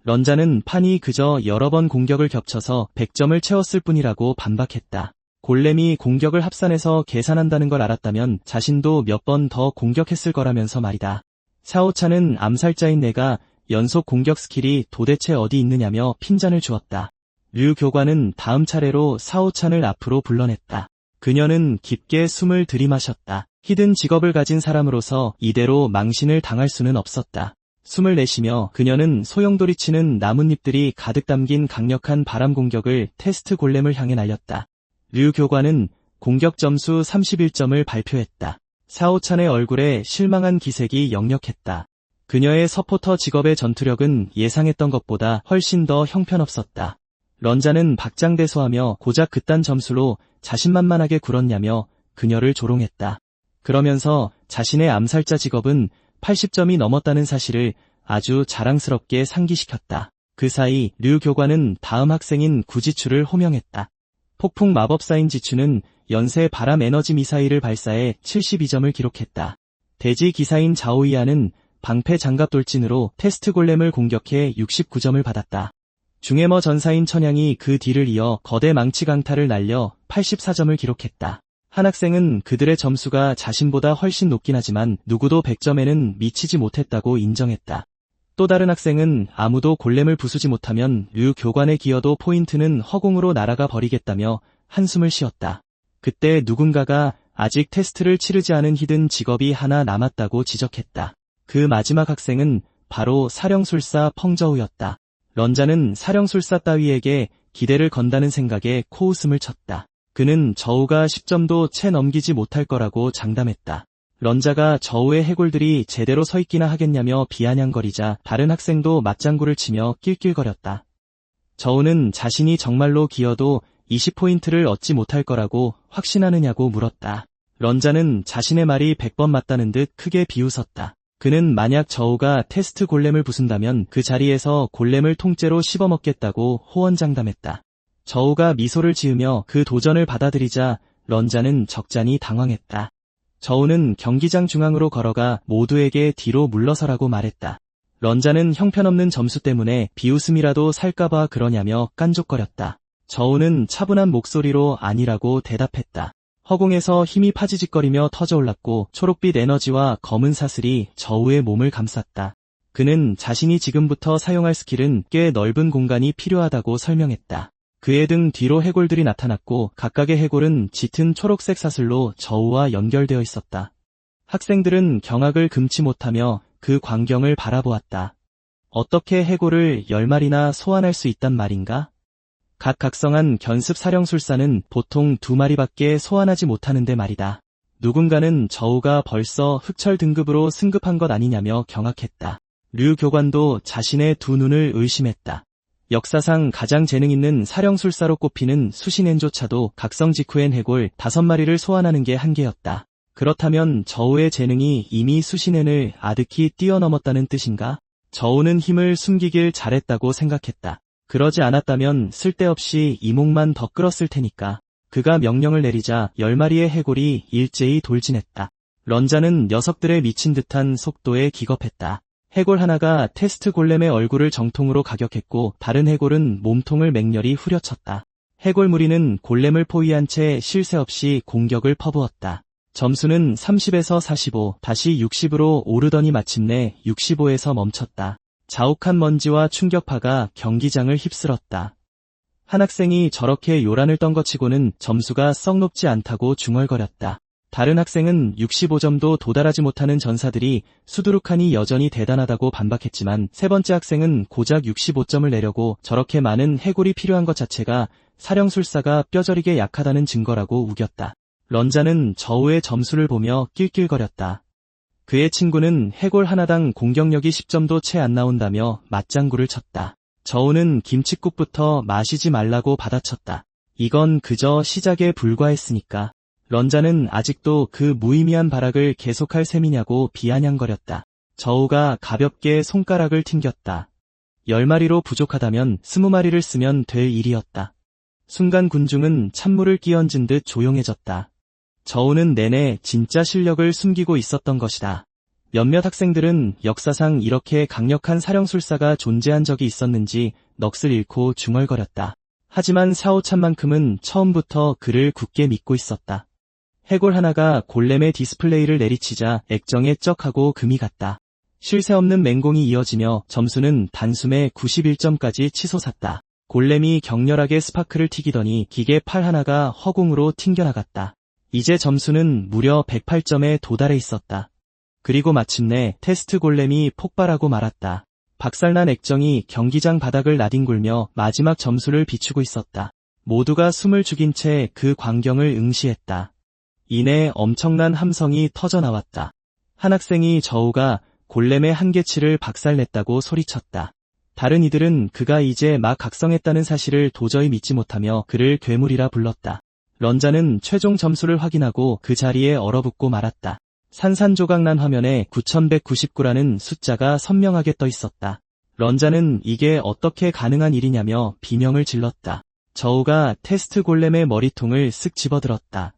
런자는 판이 그저 여러 번 공격을 겹쳐서 100점을 채웠을 뿐이라고 반박했다. 골렘이 공격을 합산해서 계산한다는 걸 알았다면 자신도 몇 번 더 공격했을 거라면서 말이다. 샤오찬은 암살자인 내가 연속 공격 스킬이 도대체 어디 있느냐며 핀잔을 주었다. 류 교관은 다음 차례로 샤오찬을 앞으로 불러냈다. 그녀는 깊게 숨을 들이마셨다. 히든 직업을 가진 사람으로서 이대로 망신을 당할 수는 없었다. 숨을 내쉬며 그녀는 소용돌이치는 나뭇잎들이 가득 담긴 강력한 바람 공격을 테스트 골렘을 향해 날렸다. 류 교관은 공격 점수 31점을 발표했다. 샤오찬의 얼굴에 실망한 기색이 역력했다. 그녀의 서포터 직업의 전투력은 예상했던 것보다 훨씬 더 형편없었다. 런자는 박장대소하며 고작 그딴 점수로 자신만만하게 굴었냐며 그녀를 조롱했다. 그러면서 자신의 암살자 직업은 80점이 넘었다는 사실을 아주 자랑스럽게 상기시켰다. 그 사이 류 교관은 다음 학생인 구지추를 호명했다. 폭풍 마법사인 지추는 연쇄 바람 에너지 미사일을 발사해 72점을 기록했다. 대지 기사인 자오이아는 방패 장갑 돌진으로 테스트 골렘을 공격해 69점을 받았다. 중해머 전사인 천양이 그 뒤를 이어 거대 망치 강타를 날려 84점을 기록했다. 한 학생은 그들의 점수가 자신보다 훨씬 높긴 하지만 누구도 100점에는 미치지 못했다고 인정했다. 또 다른 학생은 아무도 골렘을 부수지 못하면 류 교관의 기여도 포인트는 허공으로 날아가 버리겠다며 한숨을 쉬었다. 그때 누군가가 아직 테스트를 치르지 않은 히든 직업이 하나 남았다고 지적했다. 그 마지막 학생은 바로 사령술사 펑저우였다. 런자는 사령술사 따위에게 기대를 건다는 생각에 코웃음을 쳤다. 그는 저우가 10점도 채 넘기지 못할 거라고 장담했다. 런자가 저우의 해골들이 제대로 서 있기나 하겠냐며 비아냥거리자 다른 학생도 맞장구를 치며 낄낄거렸다. 저우는 자신이 정말로 기어도 20포인트를 얻지 못할 거라고 확신하느냐고 물었다. 런자는 자신의 말이 100번 맞다는 듯 크게 비웃었다. 그는 만약 저우가 테스트 골렘을 부순다면 그 자리에서 골렘을 통째로 씹어먹겠다고 호언장담했다. 저우가 미소를 지으며 그 도전을 받아들이자 런자는 적잖이 당황했다. 저우는 경기장 중앙으로 걸어가 모두에게 뒤로 물러서라고 말했다. 런자는 형편없는 점수 때문에 비웃음이라도 살까봐 그러냐며 깐족거렸다. 저우는 차분한 목소리로 아니라고 대답했다. 허공에서 힘이 파지직거리며 터져올랐고 초록빛 에너지와 검은 사슬이 저우의 몸을 감쌌다. 그는 자신이 지금부터 사용할 스킬은 꽤 넓은 공간이 필요하다고 설명했다. 그의 등 뒤로 해골들이 나타났고 각각의 해골은 짙은 초록색 사슬로 저우와 연결되어 있었다. 학생들은 경악을 금치 못하며 그 광경을 바라보았다. 어떻게 해골을 10마리나 소환할 수 있단 말인가? 각 각성한 견습 사령술사는 보통 2마리밖에 소환하지 못하는데 말이다. 누군가는 저우가 벌써 흑철 등급으로 승급한 것 아니냐며 경악했다. 류 교관도 자신의 두 눈을 의심했다. 역사상 가장 재능 있는 사령술사로 꼽히는 수신엔조차도 각성 직후엔 해골 5마리를 소환하는 게 한계였다. 그렇다면 저우의 재능이 이미 수신엔을 아득히 뛰어넘었다는 뜻인가? 저우는 힘을 숨기길 잘했다고 생각했다. 그러지 않았다면 쓸데없이 이목만 더 끌었을 테니까. 그가 명령을 내리자 10마리의 해골이 일제히 돌진했다. 런자는 녀석들의 미친 듯한 속도에 기겁했다. 해골 하나가 테스트 골렘의 얼굴을 정통으로 가격했고 다른 해골은 몸통을 맹렬히 후려쳤다. 해골 무리는 골렘을 포위한 채 쉴 새 없이 공격을 퍼부었다. 점수는 30에서 45, 다시 60으로 오르더니 마침내 65에서 멈췄다. 자욱한 먼지와 충격파가 경기장을 휩쓸었다. 한 학생이 저렇게 요란을 떤 것 치고는 점수가 썩 높지 않다고 중얼거렸다. 다른 학생은 65점도 도달하지 못하는 전사들이 수두룩하니 여전히 대단하다고 반박했지만 세 번째 학생은 고작 65점을 내려고 저렇게 많은 해골이 필요한 것 자체가 사령술사가 뼈저리게 약하다는 증거라고 우겼다. 런자는 저우의 점수를 보며 낄낄거렸다. 그의 친구는 해골 하나당 공격력이 10점도 채 안 나온다며 맞장구를 쳤다. 저우는 김칫국부터 마시지 말라고 받아쳤다. 이건 그저 시작에 불과했으니까. 런자는 아직도 그 무의미한 발악을 계속할 셈이냐고 비아냥거렸다. 저우가 가볍게 손가락을 튕겼다. 10마리로 부족하다면 20마리를 쓰면 될 일이었다. 순간 군중은 찬물을 끼얹은 듯 조용해졌다. 저우는 내내 진짜 실력을 숨기고 있었던 것이다. 몇몇 학생들은 역사상 이렇게 강력한 사령술사가 존재한 적이 있었는지 넋을 잃고 중얼거렸다. 하지만 샤오찬만큼은 처음부터 그를 굳게 믿고 있었다. 해골 하나가 골렘의 디스플레이를 내리치자 액정에 쩍하고 금이 갔다. 쉴 새 없는 맹공이 이어지며 점수는 단숨에 91점까지 치솟았다. 골렘이 격렬하게 스파크를 튀기더니 기계 팔 하나가 허공으로 튕겨나갔다. 이제 점수는 무려 108점에 도달해 있었다. 그리고 마침내 테스트 골렘이 폭발하고 말았다. 박살난 액정이 경기장 바닥을 나뒹굴며 마지막 점수를 비추고 있었다. 모두가 숨을 죽인 채 그 광경을 응시했다. 이내 엄청난 함성이 터져나왔다. 한 학생이 저우가 골렘의 한계치를 박살냈다고 소리쳤다. 다른 이들은 그가 이제 막 각성했다는 사실을 도저히 믿지 못하며 그를 괴물이라 불렀다. 런자는 최종 점수를 확인하고 그 자리에 얼어붙고 말았다. 산산조각난 화면에 9199라는 숫자가 선명하게 떠 있었다. 런자는 이게 어떻게 가능한 일이냐며 비명을 질렀다. 저우가 테스트 골렘의 머리통을 쓱 집어들었다.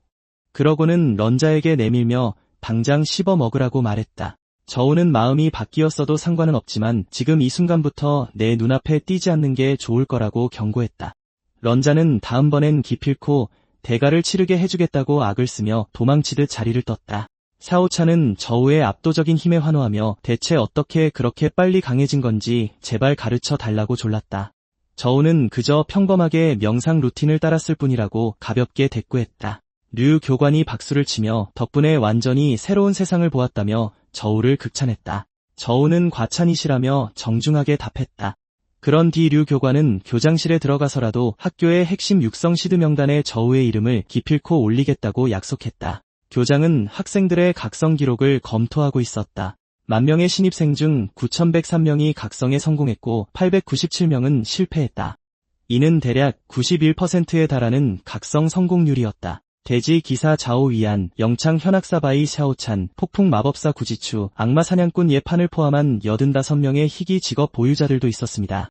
그러고는 런자에게 내밀며 당장 씹어 먹으라고 말했다. 저우는 마음이 바뀌었어도 상관은 없지만 지금 이 순간부터 내 눈앞에 띄지 않는 게 좋을 거라고 경고했다. 런자는 다음번엔 기필코 대가를 치르게 해주겠다고 악을 쓰며 도망치듯 자리를 떴다. 샤오찬은 저우의 압도적인 힘에 환호하며 대체 어떻게 그렇게 빨리 강해진 건지 제발 가르쳐 달라고 졸랐다. 저우는 그저 평범하게 명상 루틴을 따랐을 뿐이라고 가볍게 대꾸했다. 류 교관이 박수를 치며 덕분에 완전히 새로운 세상을 보았다며 저우를 극찬했다. 저우는 과찬이시라며 정중하게 답했다. 그런 뒤 류 교관은 교장실에 들어가서라도 학교의 핵심 육성 시드 명단에 저우의 이름을 기필코 올리겠다고 약속했다. 교장은 학생들의 각성 기록을 검토하고 있었다. 10,000명의 신입생 중 9,103명이 각성에 성공했고 897명은 실패했다. 이는 대략 91%에 달하는 각성 성공률이었다. 대지 기사 자오 위안, 영창 현악사바이 샤오찬, 폭풍 마법사 구지추, 악마 사냥꾼 예판을 포함한 85명의 희귀 직업 보유자들도 있었습니다.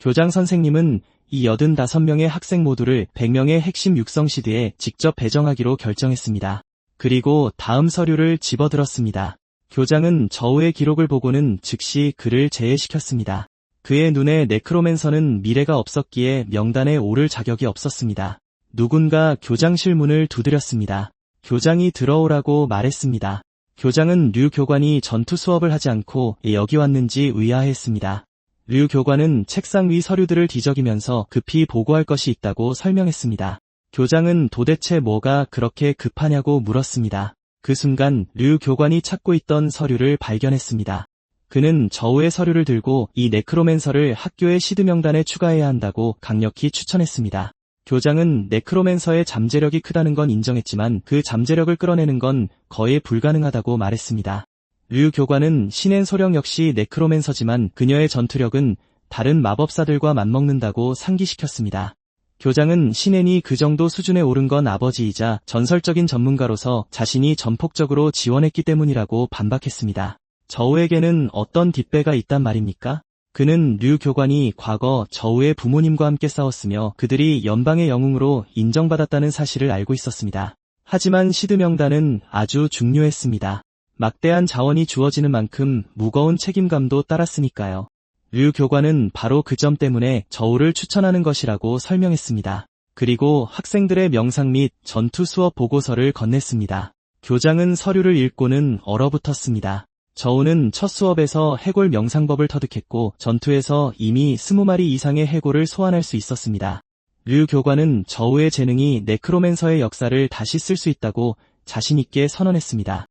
교장 선생님은 이 85명의 학생 모두를 100명의 핵심 육성 시드에 직접 배정하기로 결정했습니다. 그리고 다음 서류를 집어들었습니다. 교장은 저우의 기록을 보고는 즉시 그를 제외시켰습니다. 그의 눈에 네크로맨서는 미래가 없었기에 명단에 오를 자격이 없었습니다. 누군가 교장실 문을 두드렸습니다. 교장이 들어오라고 말했습니다. 교장은 류 교관이 전투 수업을 하지 않고 여기 왔는지 의아해했습니다. 류 교관은 책상 위 서류들을 뒤적이면서 급히 보고할 것이 있다고 설명했습니다. 교장은 도대체 뭐가 그렇게 급하냐고 물었습니다. 그 순간 류 교관이 찾고 있던 서류를 발견했습니다. 그는 저우의 서류를 들고 이 네크로맨서를 학교의 시드 명단에 추가해야 한다고 강력히 추천했습니다. 교장은 네크로맨서의 잠재력이 크다는 건 인정했지만 그 잠재력을 끌어내는 건 거의 불가능하다고 말했습니다. 류 교관은 신엔 소령 역시 네크로맨서지만 그녀의 전투력은 다른 마법사들과 맞먹는다고 상기시켰습니다. 교장은 신엔이 그 정도 수준에 오른 건 아버지이자 전설적인 전문가로서 자신이 전폭적으로 지원했기 때문이라고 반박했습니다. 저우에게는 어떤 뒷배가 있단 말입니까? 그는 류 교관이 과거 저우의 부모님과 함께 싸웠으며 그들이 연방의 영웅으로 인정받았다는 사실을 알고 있었습니다. 하지만 시드 명단은 아주 중요했습니다. 막대한 자원이 주어지는 만큼 무거운 책임감도 따랐으니까요. 류 교관은 바로 그 점 때문에 저우를 추천하는 것이라고 설명했습니다. 그리고 학생들의 명상 및 전투 수업 보고서를 건넸습니다. 교장은 서류를 읽고는 얼어붙었습니다. 저우는 첫 수업에서 해골 명상법을 터득했고 전투에서 이미 20마리 이상의 해골을 소환할 수 있었습니다. 류 교관은 저우의 재능이 네크로맨서의 역사를 다시 쓸 수 있다고 자신있게 선언했습니다.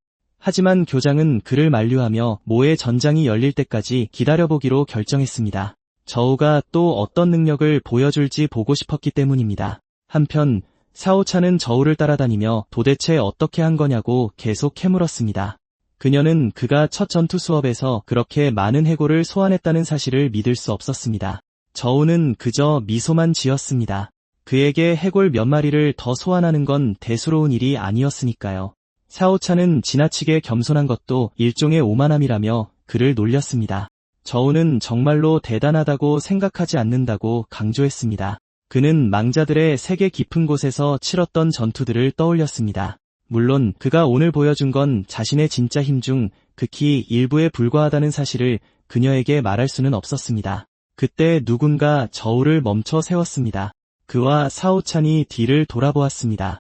하지만 교장은 그를 만류하며 모의 전장이 열릴 때까지 기다려보기로 결정했습니다. 저우가 또 어떤 능력을 보여줄지 보고 싶었기 때문입니다. 한편 사오찬은 저우를 따라다니며 도대체 어떻게 한 거냐고 계속 캐물었습니다. 그녀는 그가 첫 전투 수업에서 그렇게 많은 해골을 소환했다는 사실을 믿을 수 없었습니다. 저우는 그저 미소만 지었습니다. 그에게 해골 몇 마리를 더 소환하는 건 대수로운 일이 아니었으니까요. 사오찬은 지나치게 겸손한 것도 일종의 오만함이라며 그를 놀렸습니다. 저우는 정말로 대단하다고 생각하지 않는다고 강조했습니다. 그는 망자들의 세계 깊은 곳에서 치렀던 전투들을 떠올렸습니다. 물론 그가 오늘 보여준 건 자신의 진짜 힘 중 극히 일부에 불과하다는 사실을 그녀에게 말할 수는 없었습니다. 그때 누군가 저우를 멈춰 세웠습니다. 그와 사오찬이 뒤를 돌아보았습니다.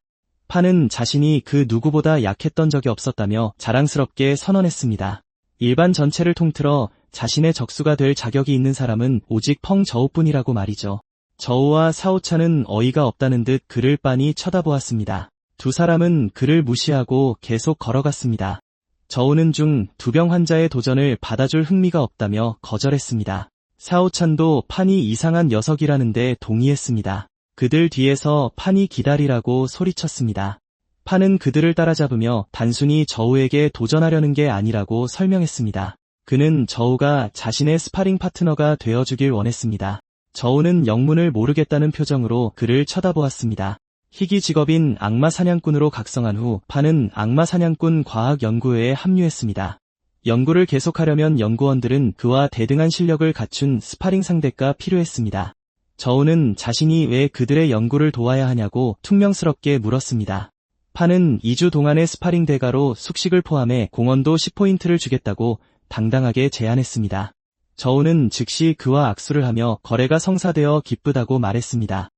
판은 자신이 그 누구보다 약했던 적이 없었다며 자랑스럽게 선언했습니다. 일반 전체를 통틀어 자신의 적수가 될 자격이 있는 사람은 오직 펑 저우뿐이라고 말이죠. 저우와 사오찬은 어이가 없다는 듯 그를 빤히 쳐다보았습니다. 두 사람은 그를 무시하고 계속 걸어갔습니다. 저우는 중 두 병 환자의 도전을 받아줄 흥미가 없다며 거절했습니다. 사오찬도 판이 이상한 녀석이라는데 동의했습니다. 그들 뒤에서 판이 기다리라고 소리쳤습니다. 판은 그들을 따라잡으며 단순히 저우에게 도전하려는 게 아니라고 설명했습니다. 그는 저우가 자신의 스파링 파트너가 되어주길 원했습니다. 저우는 영문을 모르겠다는 표정으로 그를 쳐다보았습니다. 희귀 직업인 악마 사냥꾼으로 각성한 후 판은 악마 사냥꾼 과학연구회에 합류했습니다. 연구를 계속하려면 연구원들은 그와 대등한 실력을 갖춘 스파링 상대가 필요했습니다. 저우는 자신이 왜 그들의 연구를 도와야 하냐고 퉁명스럽게 물었습니다. 판은 2주 동안의 스파링 대가로 숙식을 포함해 공원도 10포인트를 주겠다고 당당하게 제안했습니다. 저우는 즉시 그와 악수를 하며 거래가 성사되어 기쁘다고 말했습니다.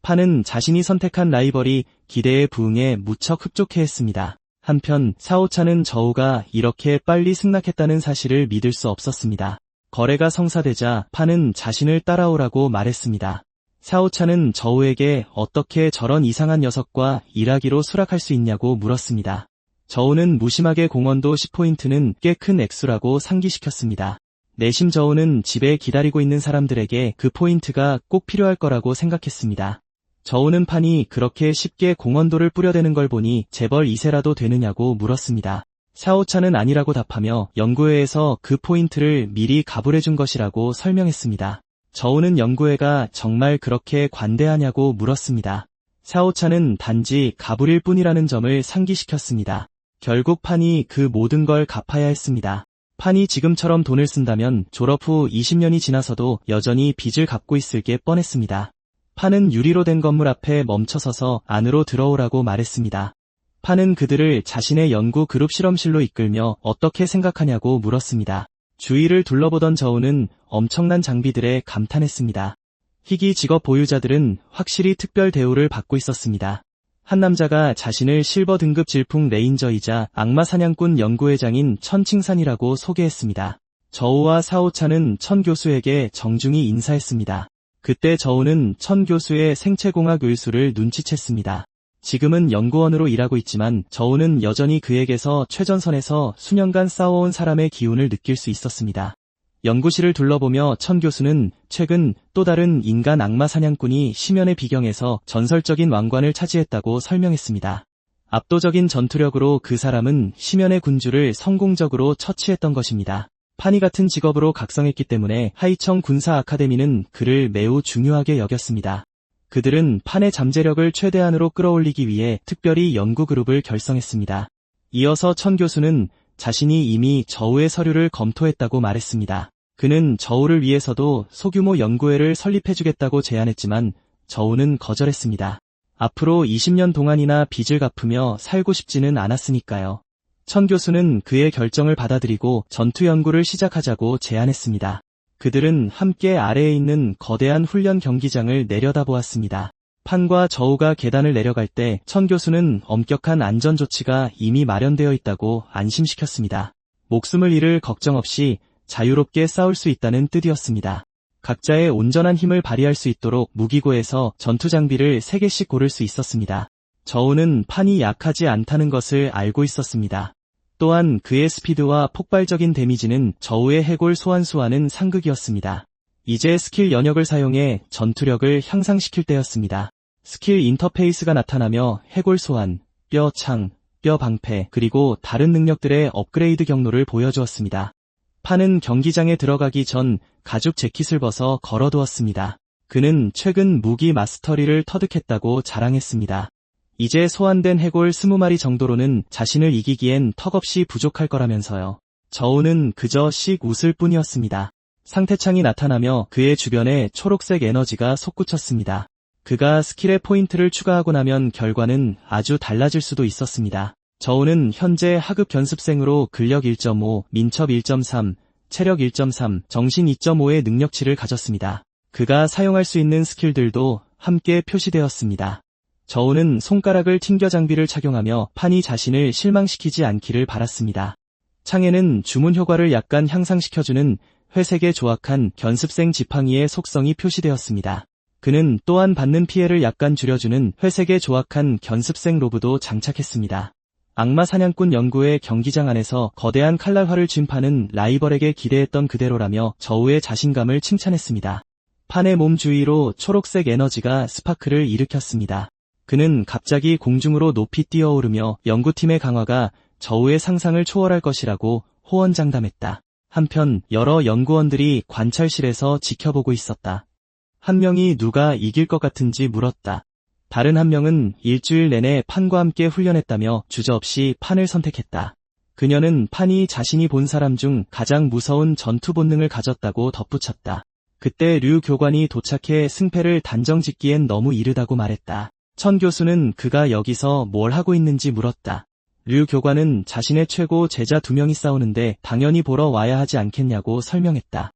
판은 자신이 선택한 라이벌이 기대에 부응해 무척 흡족해했습니다. 한편 사오찬은 저우가 이렇게 빨리 승낙했다는 사실을 믿을 수 없었습니다. 거래가 성사되자 판은 자신을 따라오라고 말했습니다. 사오찬은 저우에게 어떻게 저런 이상한 녀석과 일하기로 수락할 수 있냐고 물었습니다. 저우는 무심하게 공원도 10포인트는 꽤 큰 액수라고 상기시켰습니다. 내심 저우는 집에 기다리고 있는 사람들에게 그 포인트가 꼭 필요할 거라고 생각했습니다. 저우는 판이 그렇게 쉽게 공원도를 뿌려대는 걸 보니 재벌 2세라도 되느냐고 물었습니다. 사오찬은 아니라고 답하며 연구회에서 그 포인트를 미리 가불해준 것이라고 설명했습니다. 저우는 연구회가 정말 그렇게 관대하냐고 물었습니다. 샤오찬은 단지 가불일 뿐이라는 점을 상기시켰습니다. 결국 판이 그 모든 걸 갚아야 했습니다. 판이 지금처럼 돈을 쓴다면 졸업 후 20년이 지나서도 여전히 빚을 갚고 있을 게 뻔했습니다. 판은 유리로 된 건물 앞에 멈춰서서 안으로 들어오라고 말했습니다. 판은 그들을 자신의 연구 그룹 실험실로 이끌며 어떻게 생각하냐고 물었습니다. 주위를 둘러보던 저우는 엄청난 장비들에 감탄했습니다. 희귀 직업 보유자들은 확실히 특별 대우를 받고 있었습니다. 한 남자가 자신을 실버 등급 질풍 레인저이자 악마 사냥꾼 연구회장인 천칭산이라고 소개했습니다. 저우와 사오찬은 천 교수에게 정중히 인사했습니다. 그때 저우는 천 교수의 생체공학 의술을 눈치챘습니다. 지금은 연구원으로 일하고 있지만 저우는 여전히 그에게서 최전선에서 수년간 싸워온 사람의 기운을 느낄 수 있었습니다. 연구실을 둘러보며 천 교수는 최근 또 다른 인간 악마 사냥꾼이 심연의 비경에서 전설적인 왕관을 차지했다고 설명했습니다. 압도적인 전투력으로 그 사람은 심연의 군주를 성공적으로 처치했던 것입니다. 판이 같은 직업으로 각성했기 때문에 하이청 군사 아카데미는 그를 매우 중요하게 여겼습니다. 그들은 판의 잠재력을 최대한으로 끌어올리기 위해 특별히 연구그룹을 결성했습니다. 이어서 천 교수는 자신이 이미 저우의 서류를 검토했다고 말했습니다. 그는 저우를 위해서도 소규모 연구회를 설립해주겠다고 제안했지만 저우는 거절했습니다. 앞으로 20년 동안이나 빚을 갚으며 살고 싶지는 않았으니까요. 천 교수는 그의 결정을 받아들이고 전투 연구를 시작하자고 제안했습니다. 그들은 함께 아래에 있는 거대한 훈련 경기장을 내려다보았습니다. 판과 저우가 계단을 내려갈 때 천 교수는 엄격한 안전 조치가 이미 마련되어 있다고 안심시켰습니다. 목숨을 잃을 걱정 없이 자유롭게 싸울 수 있다는 뜻이었습니다. 각자의 온전한 힘을 발휘할 수 있도록 무기고에서 전투 장비를 3개씩 고를 수 있었습니다. 저우는 판이 약하지 않다는 것을 알고 있었습니다. 또한 그의 스피드와 폭발적인 데미지는 저우의 해골 소환수와는 상극이었습니다. 이제 스킬 연역을 사용해 전투력을 향상시킬 때였습니다. 스킬 인터페이스가 나타나며 해골 소환, 뼈 창, 뼈 방패, 그리고 다른 능력들의 업그레이드 경로를 보여주었습니다. 판은 경기장에 들어가기 전 가죽 재킷을 벗어 걸어두었습니다. 그는 최근 무기 마스터리를 터득했다고 자랑했습니다. 이제 소환된 해골 20마리 정도로는 자신을 이기기엔 턱없이 부족할 거라면서요. 저우는 그저 씩 웃을 뿐이었습니다. 상태창이 나타나며 그의 주변에 초록색 에너지가 솟구쳤습니다. 그가 스킬의 포인트를 추가하고 나면 결과는 아주 달라질 수도 있었습니다. 저우는 현재 하급 견습생으로 근력 1.5, 민첩 1.3, 체력 1.3, 정신 2.5의 능력치를 가졌습니다. 그가 사용할 수 있는 스킬들도 함께 표시되었습니다. 저우는 손가락을 튕겨 장비를 착용하며 판이 자신을 실망시키지 않기를 바랐습니다. 창에는 주문 효과를 약간 향상시켜주는 회색에 조악한 견습생 지팡이의 속성이 표시되었습니다. 그는 또한 받는 피해를 약간 줄여주는 회색에 조악한 견습생 로브도 장착했습니다. 악마 사냥꾼 연구의 경기장 안에서 거대한 칼날화를 쥔 판은 라이벌에게 기대했던 그대로라며 저우의 자신감을 칭찬했습니다. 판의 몸 주위로 초록색 에너지가 스파크를 일으켰습니다. 그는 갑자기 공중으로 높이 뛰어오르며 연구팀의 강화가 저우의 상상을 초월할 것이라고 호언장담했다. 한편 여러 연구원들이 관찰실에서 지켜보고 있었다. 한 명이 누가 이길 것 같은지 물었다. 다른 한 명은 일주일 내내 판과 함께 훈련했다며 주저없이 판을 선택했다. 그녀는 판이 자신이 본 사람 중 가장 무서운 전투 본능을 가졌다고 덧붙였다. 그때 류 교관이 도착해 승패를 단정짓기엔 너무 이르다고 말했다. 천 교수는 그가 여기서 뭘 하고 있는지 물었다. 류 교관은 자신의 최고 제자 2명이 싸우는데 당연히 보러 와야 하지 않겠냐고 설명했다.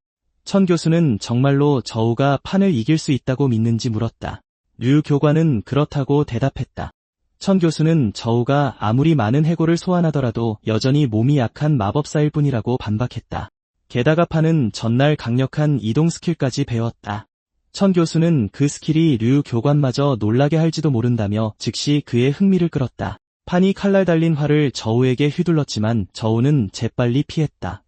천 교수는 정말로 저우가 판을 이길 수 있다고 믿는지 물었다. 류 교관은 그렇다고 대답했다. 천 교수는 저우가 아무리 많은 해골을 소환하더라도 여전히 몸이 약한 마법사일 뿐이라고 반박했다. 게다가 판은 전날 강력한 이동 스킬까지 배웠다. 천 교수는 그 스킬이 류 교관마저 놀라게 할지도 모른다며 즉시 그의 흥미를 끌었다. 판이 칼날 달린 활을 저우에게 휘둘렀지만 저우는 재빨리 피했다.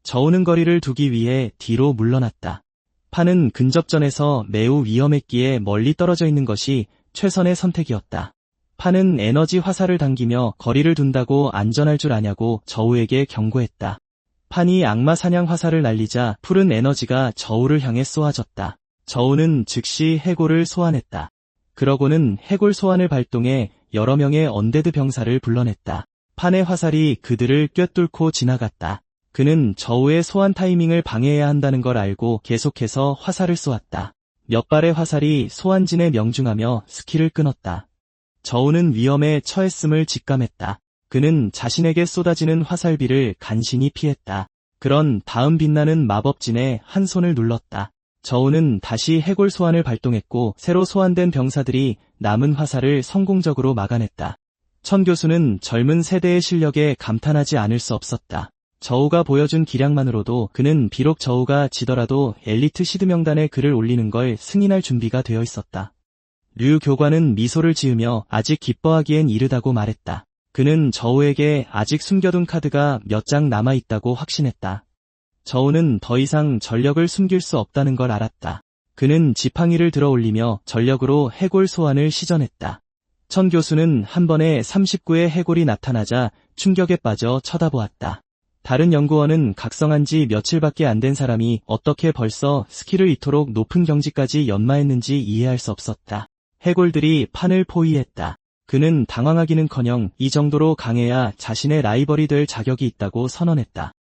저우는 거리를 두기 위해 뒤로 물러났다. 판은 근접전에서 매우 위험했기에 멀리 떨어져 있는 것이 최선의 선택이었다. 판은 에너지 화살을 당기며 거리를 둔다고 안전할 줄 아냐고 저우에게 경고했다. 판이 악마 사냥 화살을 날리자 푸른 에너지가 저우를 향해 쏘아졌다. 저우는 즉시 해골을 소환했다. 그러고는 해골 소환을 발동해 여러 명의 언데드 병사를 불러냈다. 판의 화살이 그들을 꿰뚫고 지나갔다. 그는 저우의 소환 타이밍을 방해해야 한다는 걸 알고 계속해서 화살을 쏘았다. 몇 발의 화살이 소환진에 명중하며 스킬을 끊었다. 저우는 위험에 처했음을 직감했다. 그는 자신에게 쏟아지는 화살비를 간신히 피했다. 그런 다음 빛나는 마법진에 한 손을 눌렀다. 저우는 다시 해골 소환을 발동했고 새로 소환된 병사들이 남은 화살을 성공적으로 막아냈다. 천 교수는 젊은 세대의 실력에 감탄하지 않을 수 없었다. 저우가 보여준 기량만으로도 그는 비록 저우가 지더라도 엘리트 시드 명단에 글을 올리는 걸 승인할 준비가 되어 있었다. 류 교관은 미소를 지으며 아직 기뻐하기엔 이르다고 말했다. 그는 저우에게 아직 숨겨둔 카드가 몇 장 남아있다고 확신했다. 저우는 더 이상 전력을 숨길 수 없다는 걸 알았다. 그는 지팡이를 들어 올리며 전력으로 해골 소환을 시전했다. 천 교수는 한 번에 39의 해골이 나타나자 충격에 빠져 쳐다보았다. 다른 연구원은 각성한 지 며칠밖에 안 된 사람이 어떻게 벌써 스킬을 이토록 높은 경지까지 연마했는지 이해할 수 없었다. 해골들이 판을 포위했다. 그는 당황하기는커녕 이 정도로 강해야 자신의 라이벌이 될 자격이 있다고 선언했다.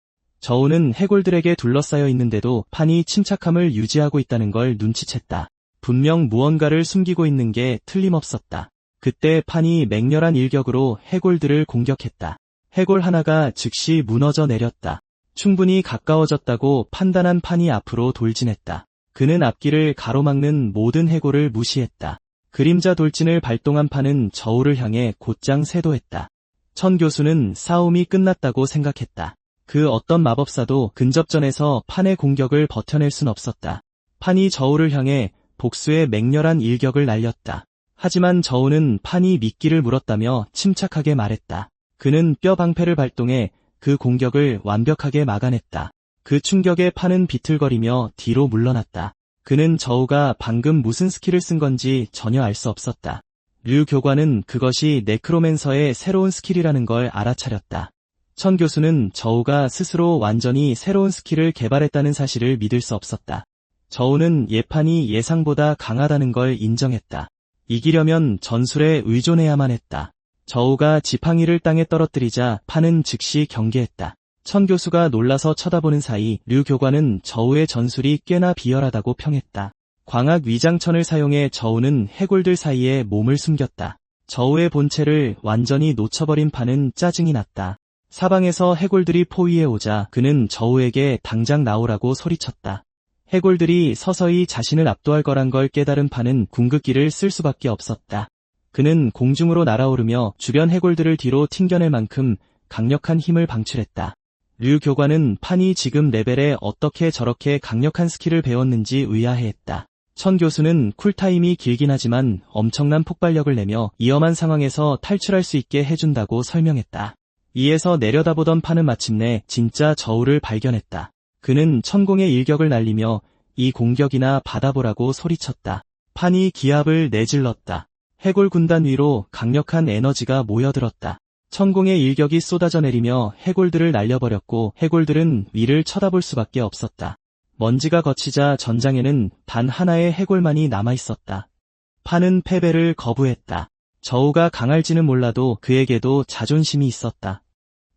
저우는 해골들에게 둘러싸여 있는데도 판이 침착함을 유지하고 있다는 걸 눈치챘다. 분명 무언가를 숨기고 있는 게 틀림없었다. 그때 판이 맹렬한 일격으로 해골들을 공격했다. 해골 하나가 즉시 무너져 내렸다. 충분히 가까워졌다고 판단한 판이 앞으로 돌진했다. 그는 앞길을 가로막는 모든 해골을 무시했다. 그림자 돌진을 발동한 판은 저우를 향해 곧장 쇄도했다. 천 교수는 싸움이 끝났다고 생각했다. 그 어떤 마법사도 근접전에서 판의 공격을 버텨낼 순 없었다. 판이 저우를 향해 복수의 맹렬한 일격을 날렸다. 하지만 저우는 판이 미끼를 물었다며 침착하게 말했다. 그는 뼈 방패를 발동해 그 공격을 완벽하게 막아냈다. 그 충격에 판은 비틀거리며 뒤로 물러났다. 그는 저우가 방금 무슨 스킬을 쓴 건지 전혀 알 수 없었다. 류 교관은 그것이 네크로맨서의 새로운 스킬이라는 걸 알아차렸다. 천 교수는 저우가 스스로 완전히 새로운 스킬을 개발했다는 사실을 믿을 수 없었다. 저우는 예판이 예상보다 강하다는 걸 인정했다. 이기려면 전술에 의존해야만 했다. 저우가 지팡이를 땅에 떨어뜨리자 판은 즉시 경계했다. 천 교수가 놀라서 쳐다보는 사이 류 교관은 저우의 전술이 꽤나 비열하다고 평했다. 광학 위장천을 사용해 저우는 해골들 사이에 몸을 숨겼다. 저우의 본체를 완전히 놓쳐버린 판은 짜증이 났다. 사방에서 해골들이 포위해오자 그는 저우에게 당장 나오라고 소리쳤다. 해골들이 서서히 자신을 압도할 거란 걸 깨달은 판은 궁극기를 쓸 수밖에 없었다. 그는 공중으로 날아오르며 주변 해골들을 뒤로 튕겨낼 만큼 강력한 힘을 방출했다. 류 교관은 판이 지금 레벨에 어떻게 저렇게 강력한 스킬을 배웠는지 의아해했다. 천 교수는 쿨타임이 길긴 하지만 엄청난 폭발력을 내며 위험한 상황에서 탈출할 수 있게 해준다고 설명했다. 이에서 내려다보던 판은 마침내 진짜 저우를 발견했다. 그는 천공의 일격을 날리며 이 공격이나 받아보라고 소리쳤다. 판이 기합을 내질렀다. 해골 군단 위로 강력한 에너지가 모여들었다. 천공의 일격이 쏟아져 내리며 해골들을 날려버렸고 해골들은 위를 쳐다볼 수밖에 없었다. 먼지가 걷히자 전장에는 단 하나의 해골만이 남아있었다. 판은 패배를 거부했다. 저우가 강할지는 몰라도 그에게도 자존심이 있었다.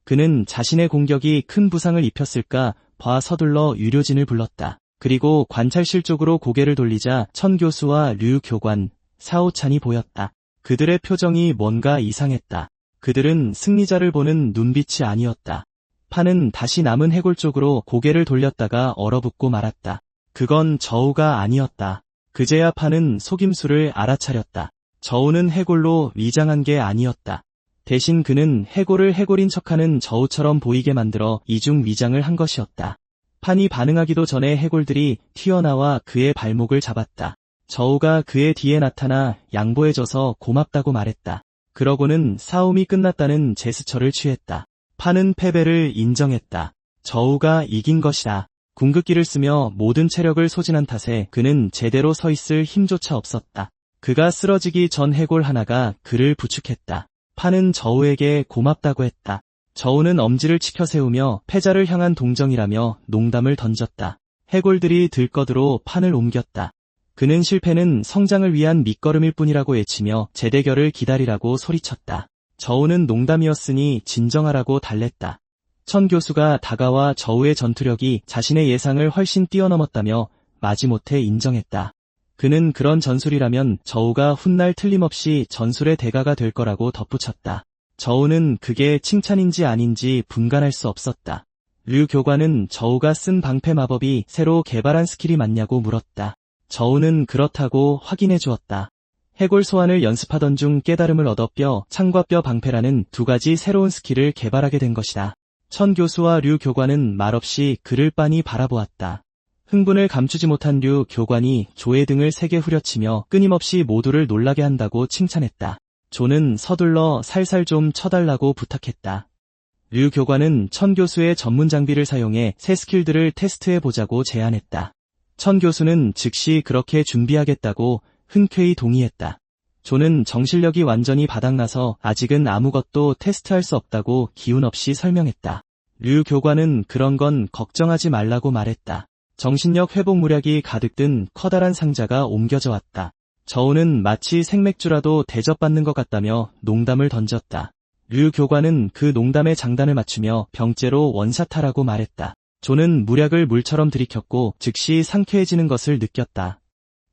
그는 자신의 공격이 큰 부상을 입혔을까 봐 서둘러 유료진을 불렀다. 그리고 관찰실 쪽으로 고개를 돌리자 천 교수와 류 교관, 사오찬이 보였다. 그들의 표정이 뭔가 이상했다. 그들은 승리자를 보는 눈빛이 아니었다. 판은 다시 남은 해골 쪽으로 고개를 돌렸다가 얼어붙고 말았다. 그건 저우가 아니었다. 그제야 판은 속임수를 알아차렸다. 저우는 해골로 위장한 게 아니었다. 대신 그는 해골을 해골인 척하는 저우처럼 보이게 만들어 이중 위장을 한 것이었다. 판이 반응하기도 전에 해골들이 튀어나와 그의 발목을 잡았다. 저우가 그의 뒤에 나타나 양보해줘서 고맙다고 말했다. 그러고는 싸움이 끝났다는 제스처를 취했다. 판은 패배를 인정했다. 저우가 이긴 것이다. 궁극기를 쓰며 모든 체력을 소진한 탓에 그는 제대로 서 있을 힘조차 없었다. 그가 쓰러지기 전 해골 하나가 그를 부축했다. 판은 저우에게 고맙다고 했다. 저우는 엄지를 치켜 세우며 패자를 향한 동정이라며 농담을 던졌다. 해골들이 들꺼들어 판을 옮겼다. 그는 실패는 성장을 위한 밑거름일 뿐이라고 외치며 재대결을 기다리라고 소리쳤다. 저우는 농담이었으니 진정하라고 달랬다. 천 교수가 다가와 저우의 전투력이 자신의 예상을 훨씬 뛰어넘었다며 마지못해 인정했다. 그는 그런 전술이라면 저우가 훗날 틀림없이 전술의 대가가 될 거라고 덧붙였다. 저우는 그게 칭찬인지 아닌지 분간할 수 없었다. 류 교관은 저우가 쓴 방패 마법이 새로 개발한 스킬이 맞냐고 물었다. 저우는 그렇다고 확인해 주었다. 해골 소환을 연습하던 중 깨달음을 얻어 뼈, 창과 뼈 방패라는 두 가지 새로운 스킬을 개발하게 된 것이다. 천 교수와 류 교관은 말없이 그를 빤히 바라보았다. 흥분을 감추지 못한 류 교관이 조의 등을 세게 후려치며 끊임없이 모두를 놀라게 한다고 칭찬했다. 조는 서둘러 살살 좀 쳐달라고 부탁했다. 류 교관은 천 교수의 전문 장비를 사용해 새 스킬들을 테스트해보자고 제안했다. 천 교수는 즉시 그렇게 준비하겠다고 흔쾌히 동의했다. 조는 정실력이 완전히 바닥나서 아직은 아무것도 테스트할 수 없다고 기운 없이 설명했다. 류 교관은 그런 건 걱정하지 말라고 말했다. 정신력 회복 무략이 가득 든 커다란 상자가 옮겨져 왔다. 저우는 마치 생맥주라도 대접받는 것 같다며 농담을 던졌다. 류 교관은 그 농담에 장단을 맞추며 병째로 원샷하라고 말했다. 조는 무략을 물처럼 들이켰고 즉시 상쾌해지는 것을 느꼈다.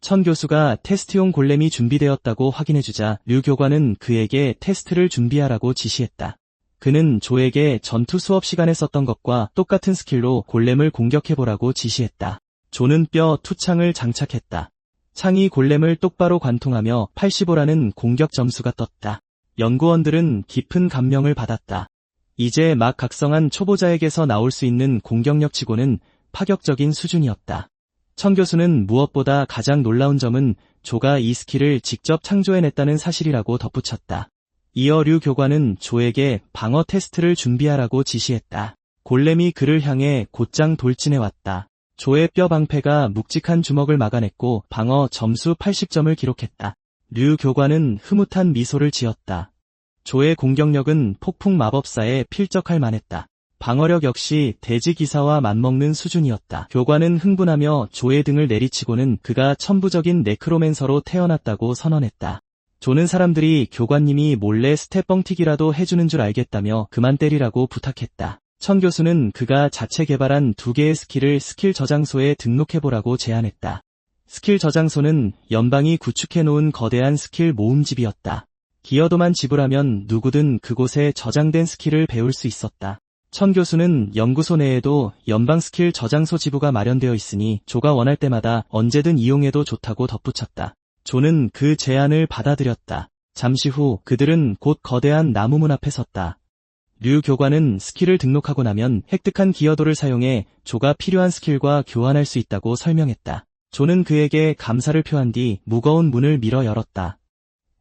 천 교수가 테스트용 골렘이 준비되었다고 확인해주자 류 교관은 그에게 테스트를 준비하라고 지시했다. 그는 조에게 전투 수업 시간에 썼던 것과 똑같은 스킬로 골렘을 공격해보라고 지시했다. 조는 뼈 투창을 장착했다. 창이 골렘을 똑바로 관통하며 85라는 공격 점수가 떴다. 연구원들은 깊은 감명을 받았다. 이제 막 각성한 초보자에게서 나올 수 있는 공격력치고는 파격적인 수준이었다. 천 교수는 무엇보다 가장 놀라운 점은 조가 이 스킬을 직접 창조해냈다는 사실이라고 덧붙였다. 이어 류 교관은 조에게 방어 테스트를 준비하라고 지시했다. 골렘이 그를 향해 곧장 돌진해왔다. 조의 뼈 방패가 묵직한 주먹을 막아냈고 방어 점수 80점을 기록했다. 류 교관은 흐뭇한 미소를 지었다. 조의 공격력은 폭풍 마법사에 필적할 만했다. 방어력 역시 대지 기사와 맞먹는 수준이었다. 교관은 흥분하며 조의 등을 내리치고는 그가 천부적인 네크로맨서로 태어났다고 선언했다. 조는 사람들이 교관님이 몰래 스텝 뻥튀기라도 해주는 줄 알겠다며 그만 때리라고 부탁했다. 천 교수는 그가 자체 개발한 2개의 스킬을 스킬 저장소에 등록해보라고 제안했다. 스킬 저장소는 연방이 구축해놓은 거대한 스킬 모음집이었다. 기여도만 지불하면 누구든 그곳에 저장된 스킬을 배울 수 있었다. 천 교수는 연구소 내에도 연방 스킬 저장소 지부가 마련되어 있으니 조가 원할 때마다 언제든 이용해도 좋다고 덧붙였다. 조는 그 제안을 받아들였다. 잠시 후 그들은 곧 거대한 나무문 앞에 섰다. 류 교관은 스킬을 등록하고 나면 획득한 기여도를 사용해 조가 필요한 스킬과 교환할 수 있다고 설명했다. 조는 그에게 감사를 표한 뒤 무거운 문을 밀어 열었다.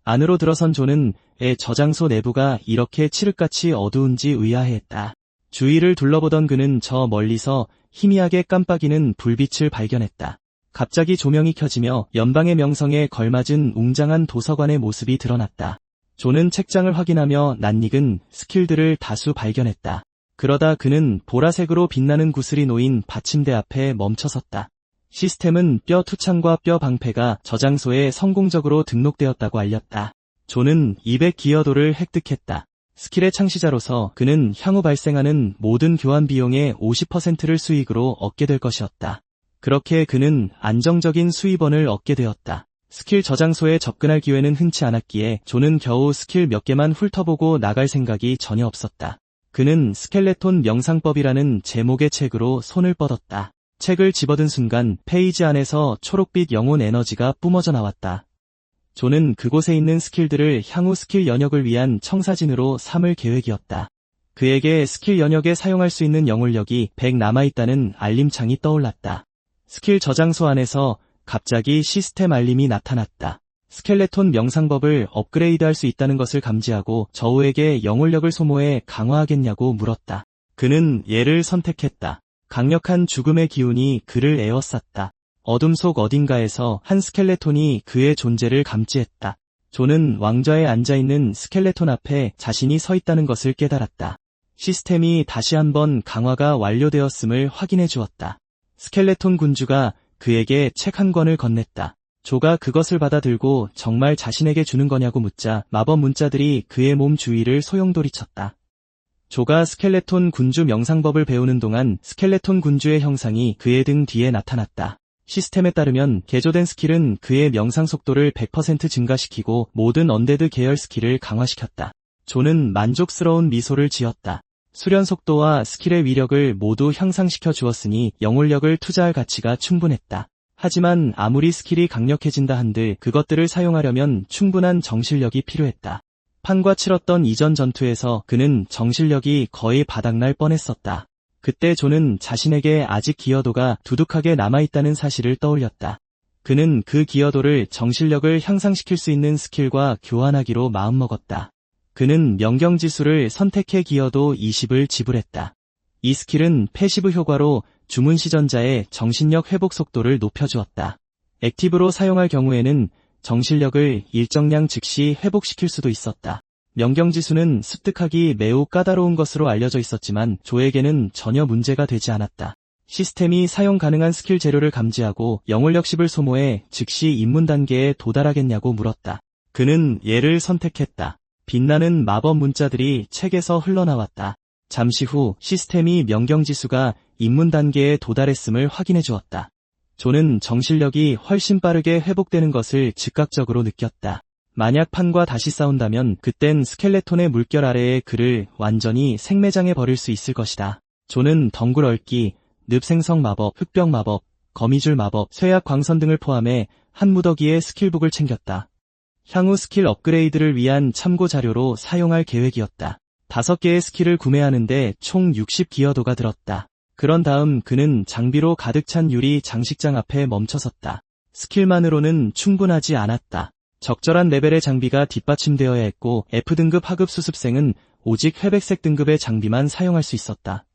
안으로 들어선 조는 저장소 내부가 이렇게 칠흑같이 어두운지 의아해했다. 주위를 둘러보던 그는 저 멀리서 희미하게 깜빡이는 불빛을 발견했다. 갑자기 조명이 켜지며 연방의 명성에 걸맞은 웅장한 도서관의 모습이 드러났다. 조는 책장을 확인하며 낯익은 스킬들을 다수 발견했다. 그러다 그는 보라색으로 빛나는 구슬이 놓인 받침대 앞에 멈춰섰다. 시스템은 뼈 투창과 뼈 방패가 저장소에 성공적으로 등록되었다고 알렸다. 조는 200기여도를 획득했다. 스킬의 창시자로서 그는 향후 발생하는 모든 교환 비용의 50%를 수익으로 얻게 될 것이었다. 그렇게 그는 안정적인 수입원을 얻게 되었다. 스킬 저장소에 접근할 기회는 흔치 않았기에 조는 겨우 스킬 몇 개만 훑어보고 나갈 생각이 전혀 없었다. 그는 스켈레톤 명상법이라는 제목의 책으로 손을 뻗었다. 책을 집어든 순간 페이지 안에서 초록빛 영혼 에너지가 뿜어져 나왔다. 조는 그곳에 있는 스킬들을 향후 스킬 연역을 위한 청사진으로 삼을 계획이었다. 그에게 스킬 연역에 사용할 수 있는 영혼력이 100 남아있다는 알림창이 떠올랐다. 스킬 저장소 안에서 갑자기 시스템 알림이 나타났다. 스켈레톤 명상법을 업그레이드할 수 있다는 것을 감지하고 저우에게 영혼력을 소모해 강화하겠냐고 물었다. 그는 얘를 선택했다. 강력한 죽음의 기운이 그를 에워쌌다. 어둠 속 어딘가에서 한 스켈레톤이 그의 존재를 감지했다. 조는 왕좌에 앉아있는 스켈레톤 앞에 자신이 서 있다는 것을 깨달았다. 시스템이 다시 한번 강화가 완료되었음을 확인해 주었다. 스켈레톤 군주가 그에게 책 한 권을 건넸다. 조가 그것을 받아들고 정말 자신에게 주는 거냐고 묻자 마법 문자들이 그의 몸 주위를 소용돌이쳤다. 조가 스켈레톤 군주 명상법을 배우는 동안 스켈레톤 군주의 형상이 그의 등 뒤에 나타났다. 시스템에 따르면 개조된 스킬은 그의 명상 속도를 100% 증가시키고 모든 언데드 계열 스킬을 강화시켰다. 조는 만족스러운 미소를 지었다. 수련 속도와 스킬의 위력을 모두 향상시켜 주었으니 영혼력을 투자할 가치가 충분했다. 하지만 아무리 스킬이 강력해진다 한들 그것들을 사용하려면 충분한 정신력이 필요했다. 판과 치렀던 이전 전투에서 그는 정신력이 거의 바닥날 뻔했었다. 그때 조는 자신에게 아직 기여도가 두둑하게 남아있다는 사실을 떠올렸다. 그는 그 기여도를 정신력을 향상시킬 수 있는 스킬과 교환하기로 마음먹었다. 그는 명경지수를 선택해 기여도 20을 지불했다. 이 스킬은 패시브 효과로 주문 시전자의 정신력 회복 속도를 높여주었다. 액티브로 사용할 경우에는 정신력을 일정량 즉시 회복시킬 수도 있었다. 명경지수는 습득하기 매우 까다로운 것으로 알려져 있었지만 조에게는 전혀 문제가 되지 않았다. 시스템이 사용 가능한 스킬 재료를 감지하고 영혼력 10을 소모해 즉시 입문 단계에 도달하겠냐고 물었다. 그는 얘를 선택했다. 빛나는 마법 문자들이 책에서 흘러나왔다. 잠시 후 시스템이 명경지수가 입문 단계에 도달했음을 확인해 주었다. 조는 정신력이 훨씬 빠르게 회복되는 것을 즉각적으로 느꼈다. 만약 판과 다시 싸운다면 그땐 스켈레톤의 물결 아래에 그를 완전히 생매장해 버릴 수 있을 것이다. 조는 덩굴 얽기, 늪생성 마법, 흑병 마법, 거미줄 마법, 쇠약 광선 등을 포함해 한 무더기의 스킬북을 챙겼다. 향후 스킬 업그레이드를 위한 참고 자료로 사용할 계획이었다. 5개의 스킬을 구매하는데 총 60기여도가 들었다. 그런 다음 그는 장비로 가득 찬 유리 장식장 앞에 멈춰섰다. 스킬만으로는 충분하지 않았다. 적절한 레벨의 장비가 뒷받침되어야 했고 F등급 하급 수습생은 오직 회백색 등급의 장비만 사용할 수 있었다.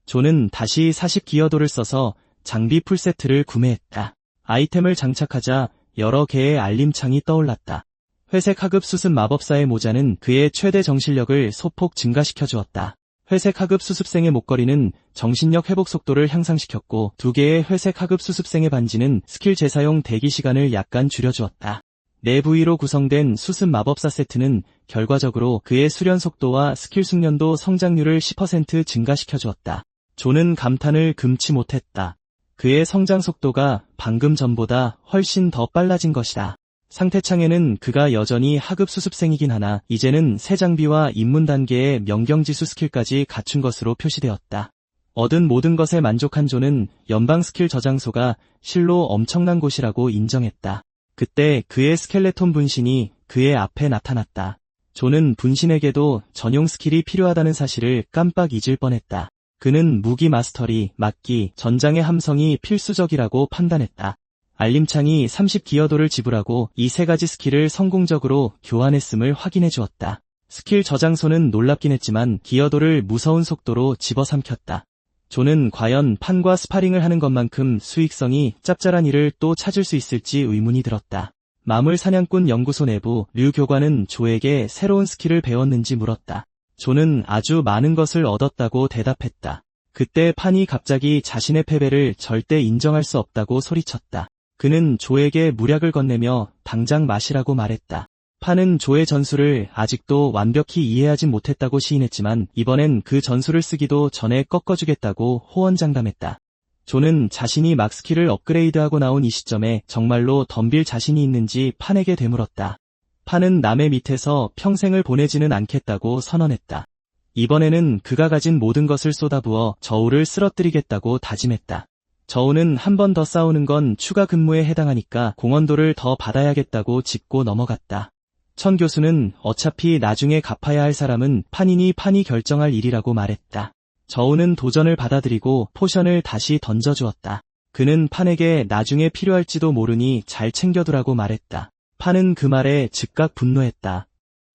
조는 다시 40기여도를 써서 장비 풀세트를 구매했다. 아이템을 장착하자 여러 개의 알림창이 떠올랐다. 회색 하급 수습 마법사의 모자는 그의 최대 정신력을 소폭 증가시켜 주었다. 회색 하급 수습생의 목걸이는 정신력 회복 속도를 향상시켰고 2개의 회색 하급 수습생의 반지는 스킬 재사용 대기 시간을 약간 줄여주었다. 4부위로 구성된 수습 마법사 세트는 결과적으로 그의 수련 속도와 스킬 숙련도 성장률을 10% 증가시켜 주었다. 조는 감탄을 금치 못했다. 그의 성장 속도가 방금 전보다 훨씬 더 빨라진 것이다. 상태창에는 그가 여전히 하급 수습생이긴 하나 이제는 새 장비와 입문 단계의 명경지수 스킬까지 갖춘 것으로 표시되었다. 얻은 모든 것에 만족한 조는 연방 스킬 저장소가 실로 엄청난 곳이라고 인정했다. 그때 그의 스켈레톤 분신이 그의 앞에 나타났다. 조는 분신에게도 전용 스킬이 필요하다는 사실을 깜빡 잊을 뻔했다. 그는 무기 마스터리, 막기, 전장의 함성이 필수적이라고 판단했다. 알림창이 30기여도를 지불하고 이 3가지 스킬을 성공적으로 교환했음을 확인해 주었다. 스킬 저장소는 놀랍긴 했지만 기여도를 무서운 속도로 집어삼켰다. 조는 과연 판과 스파링을 하는 것만큼 수익성이 짭짤한 일을 또 찾을 수 있을지 의문이 들었다. 마물 사냥꾼 연구소 내부 류 교관은 조에게 새로운 스킬을 배웠는지 물었다. 조는 아주 많은 것을 얻었다고 대답했다. 그때 판이 갑자기 자신의 패배를 절대 인정할 수 없다고 소리쳤다. 그는 조에게 무략을 건네며 당장 마시라고 말했다. 판은 조의 전술을 아직도 완벽히 이해하진 못했다고 시인했지만 이번엔 그 전술을 쓰기도 전에 꺾어주겠다고 호언장담했다. 조는 자신이 막 스킬을 업그레이드하고 나온 이 시점에 정말로 덤빌 자신이 있는지 판에게 되물었다. 판은 남의 밑에서 평생을 보내지는 않겠다고 선언했다. 이번에는 그가 가진 모든 것을 쏟아부어 저우를 쓰러뜨리겠다고 다짐했다. 저우는 한 번 더 싸우는 건 추가 근무에 해당하니까 공헌도를 더 받아야겠다고 짚고 넘어갔다. 천 교수는 어차피 나중에 갚아야 할 사람은 판이니 판이 결정할 일이라고 말했다. 저우는 도전을 받아들이고 포션을 다시 던져주었다. 그는 판에게 나중에 필요할지도 모르니 잘 챙겨두라고 말했다. 판은 그 말에 즉각 분노했다.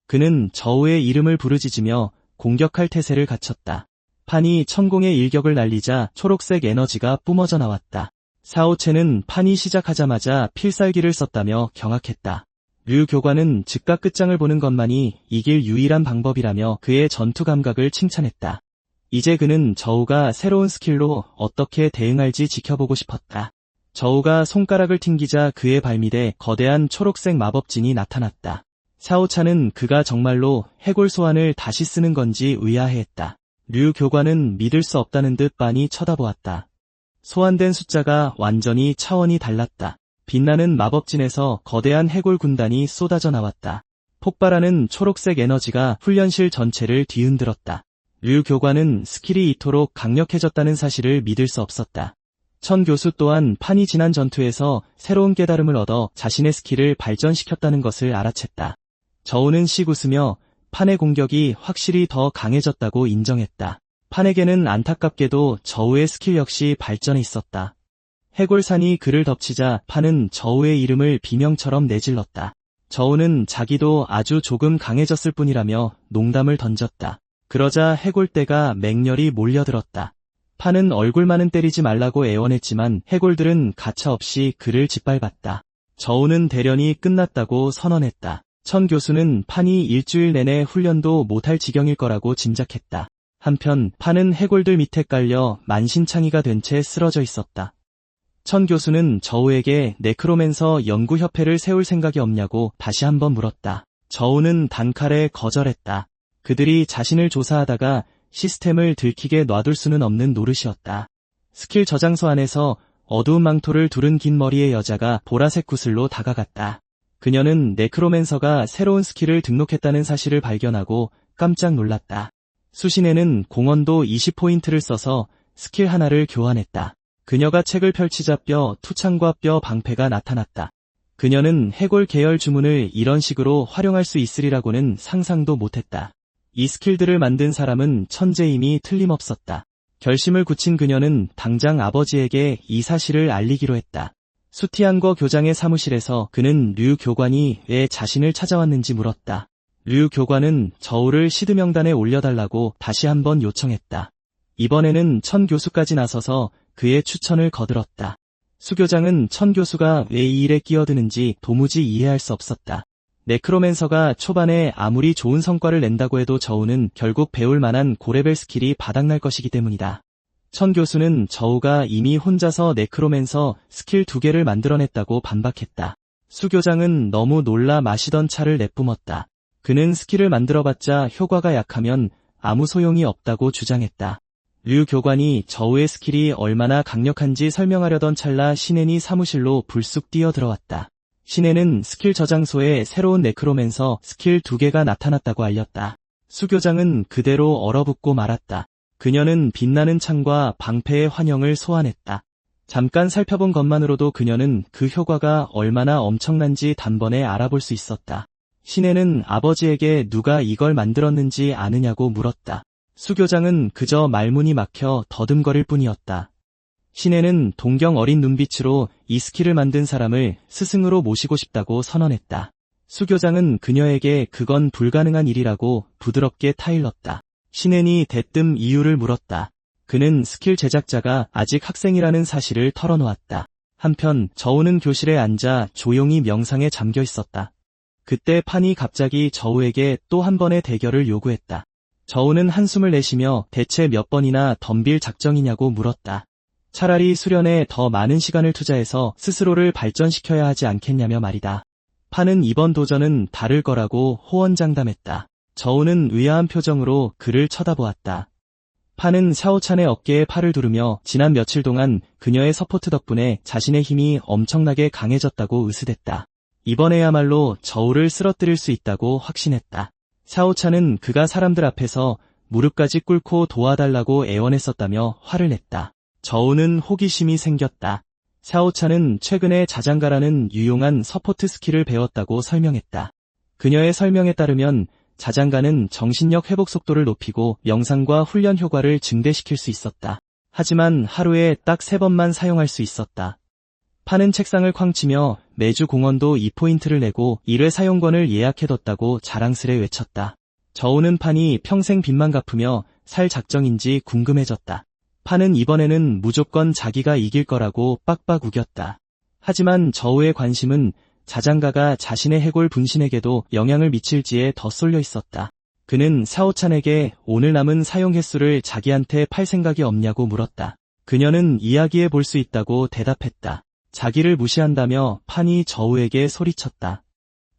그는 저우의 이름을 부르짖으며 공격할 태세를 갖췄다. 판이 천공의 일격을 날리자 초록색 에너지가 뿜어져 나왔다. 사오체는 판이 시작하자마자 필살기를 썼다며 경악했다. 류 교관은 즉각 끝장을 보는 것만이 이길 유일한 방법이라며 그의 전투 감각을 칭찬했다. 이제 그는 저우가 새로운 스킬로 어떻게 대응할지 지켜보고 싶었다. 저우가 손가락을 튕기자 그의 발밑에 거대한 초록색 마법진이 나타났다. 샤오찬은 그가 정말로 해골 소환을 다시 쓰는 건지 의아해했다. 류 교관은 믿을 수 없다는 듯 빤히 쳐다보았다. 소환된 숫자가 완전히 차원이 달랐다. 빛나는 마법진에서 거대한 해골 군단이 쏟아져 나왔다. 폭발하는 초록색 에너지가 훈련실 전체를 뒤흔들었다. 류 교관은 스킬이 이토록 강력해졌다는 사실을 믿을 수 없었다. 천 교수 또한 판이 지난 전투에서 새로운 깨달음을 얻어 자신의 스킬을 발전시켰다는 것을 알아챘다. 저우는 씩 웃으며 판의 공격이 확실히 더 강해졌다고 인정했다. 판에게는 안타깝게도 저우의 스킬 역시 발전해 있었다. 해골산이 그를 덮치자 판은 저우의 이름을 비명처럼 내질렀다. 저우는 자기도 아주 조금 강해졌을 뿐이라며 농담을 던졌다. 그러자 해골떼가 맹렬히 몰려들었다. 판은 얼굴만은 때리지 말라고 애원했지만 해골들은 가차없이 그를 짓밟았다. 저우는 대련이 끝났다고 선언했다. 천 교수는 판이 일주일 내내 훈련도 못할 지경일 거라고 짐작했다. 한편 판은 해골들 밑에 깔려 만신창이가 된 채 쓰러져 있었다. 천 교수는 저우에게 네크로맨서 연구협회를 세울 생각이 없냐고 다시 한번 물었다. 저우는 단칼에 거절했다. 그들이 자신을 조사하다가 시스템을 들키게 놔둘 수는 없는 노릇이었다. 스킬 저장소 안에서 어두운 망토를 두른 긴 머리의 여자가 보라색 구슬로 다가갔다. 그녀는 네크로맨서가 새로운 스킬을 등록했다는 사실을 발견하고 깜짝 놀랐다. 수신에는 공헌도 20포인트를 써서 스킬 하나를 교환했다. 그녀가 책을 펼치자 뼈 투창과 뼈 방패가 나타났다. 그녀는 해골 계열 주문을 이런 식으로 활용할 수 있으리라고는 상상도 못했다. 이 스킬들을 만든 사람은 천재임이 틀림없었다. 결심을 굳힌 그녀는 당장 아버지에게 이 사실을 알리기로 했다. 수티안거 교장의 사무실에서 그는 류 교관이 왜 자신을 찾아왔는지 물었다. 류 교관은 저우를 시드 명단에 올려달라고 다시 한번 요청했다. 이번에는 천 교수까지 나서서 그의 추천을 거들었다. 수 교장은 천 교수가 왜 이 일에 끼어드는지 도무지 이해할 수 없었다. 네크로맨서가 초반에 아무리 좋은 성과를 낸다고 해도 저우는 결국 배울 만한 고레벨 스킬이 바닥날 것이기 때문이다. 천 교수는 저우가 이미 혼자서 네크로맨서 스킬 2개를 만들어냈다고 반박했다. 수 교장은 너무 놀라 마시던 차를 내뿜었다. 그는 스킬을 만들어봤자 효과가 약하면 아무 소용이 없다고 주장했다. 류 교관이 저우의 스킬이 얼마나 강력한지 설명하려던 찰나 신앤이 사무실로 불쑥 뛰어들어왔다. 신앤은 스킬 저장소에 새로운 네크로맨서 스킬 2개가 나타났다고 알렸다. 수 교장은 그대로 얼어붙고 말았다. 그녀는 빛나는 창과 방패의 환영을 소환했다. 잠깐 살펴본 것만으로도 그녀는 그 효과가 얼마나 엄청난지 단번에 알아볼 수 있었다. 신앤은 아버지에게 누가 이걸 만들었는지 아느냐고 물었다. 수 교장은 그저 말문이 막혀 더듬거릴 뿐이었다. 신앤은 동경 어린 눈빛으로 이 스킬을 만든 사람을 스승으로 모시고 싶다고 선언했다. 수 교장은 그녀에게 그건 불가능한 일이라고 부드럽게 타일렀다. 신앤이 대뜸 이유를 물었다. 그는 스킬 제작자가 아직 학생이라는 사실을 털어놓았다. 한편 저우는 교실에 앉아 조용히 명상에 잠겨 있었다. 그때 판이 갑자기 저우에게 또 한 번의 대결을 요구했다. 저우는 한숨을 내쉬며 대체 몇 번이나 덤빌 작정이냐고 물었다. 차라리 수련에 더 많은 시간을 투자해서 스스로를 발전시켜야 하지 않겠냐며 말이다. 판은 이번 도전은 다를 거라고 호언장담했다. 저우는 의아한 표정으로 그를 쳐다보았다. 판은 샤오찬의 어깨에 팔을 두르며 지난 며칠 동안 그녀의 서포트 덕분에 자신의 힘이 엄청나게 강해졌다고 으스댔다. 이번에야말로 저우를 쓰러뜨릴 수 있다고 확신했다. 샤오찬은 그가 사람들 앞에서 무릎까지 꿇고 도와달라고 애원했었다며 화를 냈다. 저우는 호기심이 생겼다. 샤오찬은 최근에 자장가라는 유용한 서포트 스킬을 배웠다고 설명했다. 그녀의 설명에 따르면 자장가는 정신력 회복 속도를 높이고 명상과 훈련 효과를 증대시킬 수 있었다. 하지만 하루에 딱 3번만 사용할 수 있었다. 판은 책상을 쾅치며 매주 공헌도 2포인트를 내고 1회 사용권을 예약해뒀다고 자랑스레 외쳤다. 저우는 판이 평생 빚만 갚으며 살 작정인지 궁금해졌다. 판은 이번에는 무조건 자기가 이길 거라고 빡빡 우겼다. 하지만 저우의 관심은 자장가가 자신의 해골 분신에게도 영향을 미칠지에 더 쏠려 있었다. 그는 샤오찬에게 오늘 남은 사용 횟수를 자기한테 팔 생각이 없냐고 물었다. 그녀는 이야기해 볼 수 있다고 대답했다. 자기를 무시한다며 판이 저우에게 소리쳤다.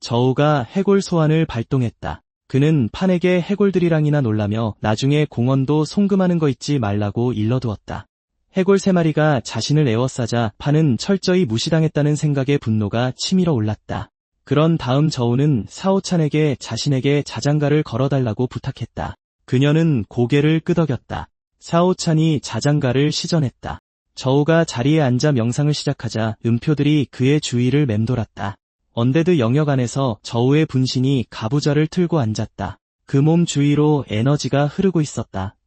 저우가 해골 소환을 발동했다. 그는 판에게 해골들이랑이나 놀라며 나중에 공원도 송금하는 거 잊지 말라고 일러두었다. 해골 3마리가 자신을 에워싸자 판은 철저히 무시당했다는 생각에 분노가 치밀어 올랐다. 그런 다음 저우는 사오찬에게 자신에게 자장가를 걸어달라고 부탁했다. 그녀는 고개를 끄덕였다. 사오찬이 자장가를 시전했다. 저우가 자리에 앉아 명상을 시작하자 음표들이 그의 주위를 맴돌았다. 언데드 영역 안에서 저우의 분신이 가부좌를 틀고 앉았다. 그 몸 주위로 에너지가 흐르고 있었다.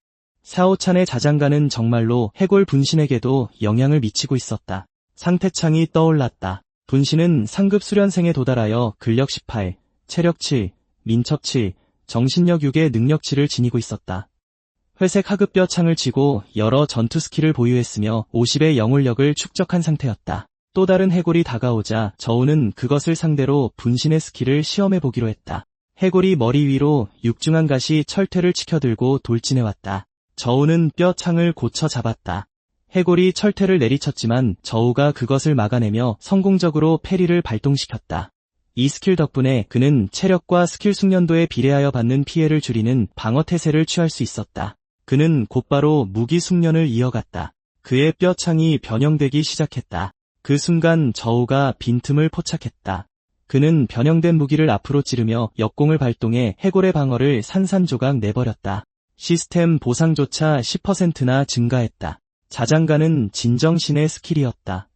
사오찬의 자장가는 정말로 해골 분신에게도 영향을 미치고 있었다. 상태창이 떠올랐다. 분신은 상급 수련생에 도달하여 근력 18, 체력 7, 민첩 7, 정신력 6의 능력 7을 지니고 있었다. 회색 하급뼈 창을 쥐고 여러 전투 스킬을 보유했으며 50의 영혼력을 축적한 상태였다. 또 다른 해골이 다가오자 저우는 그것을 상대로 분신의 스킬을 시험해보기로 했다. 해골이 머리 위로 육중한 가시 철퇴를 치켜들고 돌진해왔다. 저우는 뼈 창을 고쳐 잡았다. 해골이 철퇴를 내리쳤지만 저우가 그것을 막아내며 성공적으로 패리를 발동시켰다. 이 스킬 덕분에 그는 체력과 스킬 숙련도에 비례하여 받는 피해를 줄이는 방어 태세를 취할 수 있었다. 그는 곧바로 무기 숙련을 이어갔다. 그의 뼈 창이 변형되기 시작했다. 그 순간 저우가 빈틈을 포착했다. 그는 변형된 무기를 앞으로 찌르며 역공을 발동해 해골의 방어를 산산조각 내버렸다. 시스템 보상조차 10%나 증가했다. 자장가는 진정신의 스킬이었다.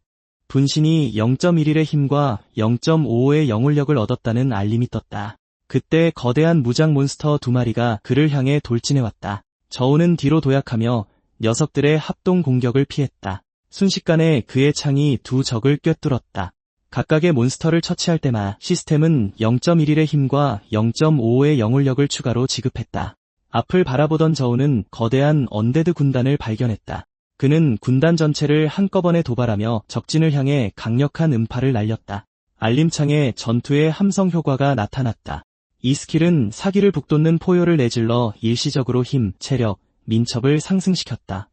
분신이 0.11의 힘과 0.55의 영혼력을 얻었다는 알림이 떴다. 그때 거대한 무장 몬스터 2마리가 그를 향해 돌진해왔다. 저우는 뒤로 도약하며 녀석들의 합동 공격을 피했다. 순식간에 그의 창이 두 적을 꿰뚫었다. 각각의 몬스터를 처치할 때마다 시스템은 0.11의 힘과 0.55의 영혼력을 추가로 지급했다. 앞을 바라보던 저우는 거대한 언데드 군단을 발견했다. 그는 군단 전체를 한꺼번에 도발하며 적진을 향해 강력한 음파를 날렸다. 알림창에 전투의 함성 효과가 나타났다. 이 스킬은 사기를 북돋는 포효를 내질러 일시적으로 힘, 체력, 민첩을 상승시켰다.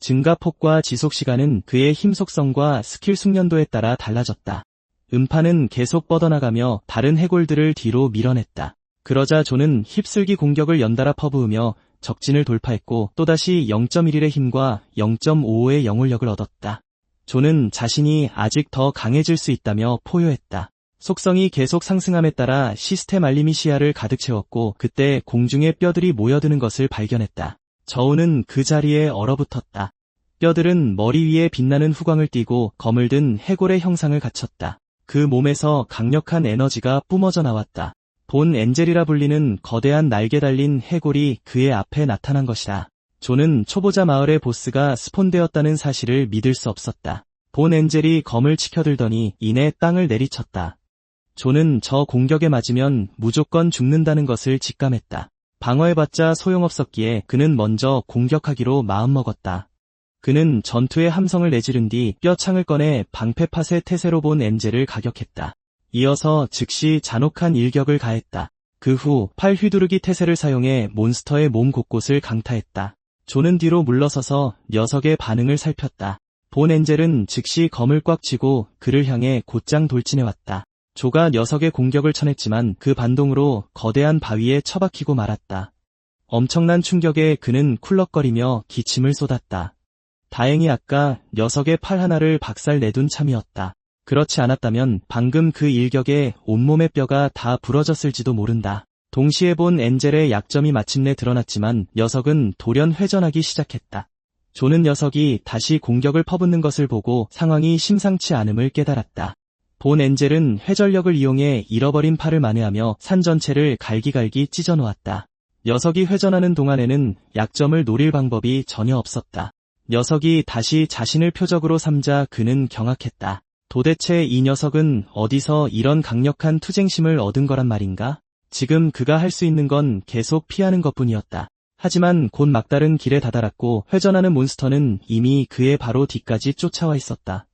증가폭과 지속시간은 그의 힘 속성과 스킬 숙련도에 따라 달라졌다. 음파는 계속 뻗어나가며 다른 해골들을 뒤로 밀어냈다. 그러자 존은 휩쓸기 공격을 연달아 퍼부으며 적진을 돌파했고 또다시 0.11의 힘과 0.55의 영혼력을 얻었다. 존은 자신이 아직 더 강해질 수 있다며 포효했다. 속성이 계속 상승함에 따라 시스템 알림이 시야를 가득 채웠고 그때 공중에 뼈들이 모여드는 것을 발견했다. 저우는 그 자리에 얼어붙었다. 뼈들은 머리 위에 빛나는 후광을 띠고 검을 든 해골의 형상을 갖췄다. 그 몸에서 강력한 에너지가 뿜어져 나왔다. 본 엔젤이라 불리는 거대한 날개 달린 해골이 그의 앞에 나타난 것이다. 존은 초보자 마을의 보스가 스폰되었다는 사실을 믿을 수 없었다. 본 엔젤이 검을 치켜들더니 이내 땅을 내리쳤다. 존은 저 공격에 맞으면 무조건 죽는다는 것을 직감했다. 방어해봤자 소용없었기에 그는 먼저 공격하기로 마음먹었다. 그는 전투의 함성을 내지른 뒤 뼈창을 꺼내 방패팟의 태세로 본 엔젤을 가격했다. 이어서 즉시 잔혹한 일격을 가했다. 그 후 팔 휘두르기 태세를 사용해 몬스터의 몸 곳곳을 강타했다. 존은 뒤로 물러서서 녀석의 반응을 살폈다. 본 엔젤은 즉시 검을 꽉 쥐고 그를 향해 곧장 돌진해왔다. 조가 녀석의 공격을 쳐냈지만 그 반동으로 거대한 바위에 처박히고 말았다. 엄청난 충격에 그는 쿨럭거리며 기침을 쏟았다. 다행히 아까 녀석의 팔 하나를 박살내둔 참이었다. 그렇지 않았다면 방금 그 일격에 온몸의 뼈가 다 부러졌을지도 모른다. 동시에 본 엔젤의 약점이 마침내 드러났지만 녀석은 돌연 회전하기 시작했다. 존은 녀석이 다시 공격을 퍼붓는 것을 보고 상황이 심상치 않음을 깨달았다. 본 엔젤은 회전력을 이용해 잃어버린 팔을 만회하며 산 전체를 갈기갈기 찢어놓았다. 녀석이 회전하는 동안에는 약점을 노릴 방법이 전혀 없었다. 녀석이 다시 자신을 표적으로 삼자 그는 경악했다. 도대체 이 녀석은 어디서 이런 강력한 투쟁심을 얻은 거란 말인가? 지금 그가 할 수 있는 건 계속 피하는 것뿐이었다. 하지만 곧 막다른 길에 다다랐고 회전하는 몬스터는 이미 그의 바로 뒤까지 쫓아와 있었다.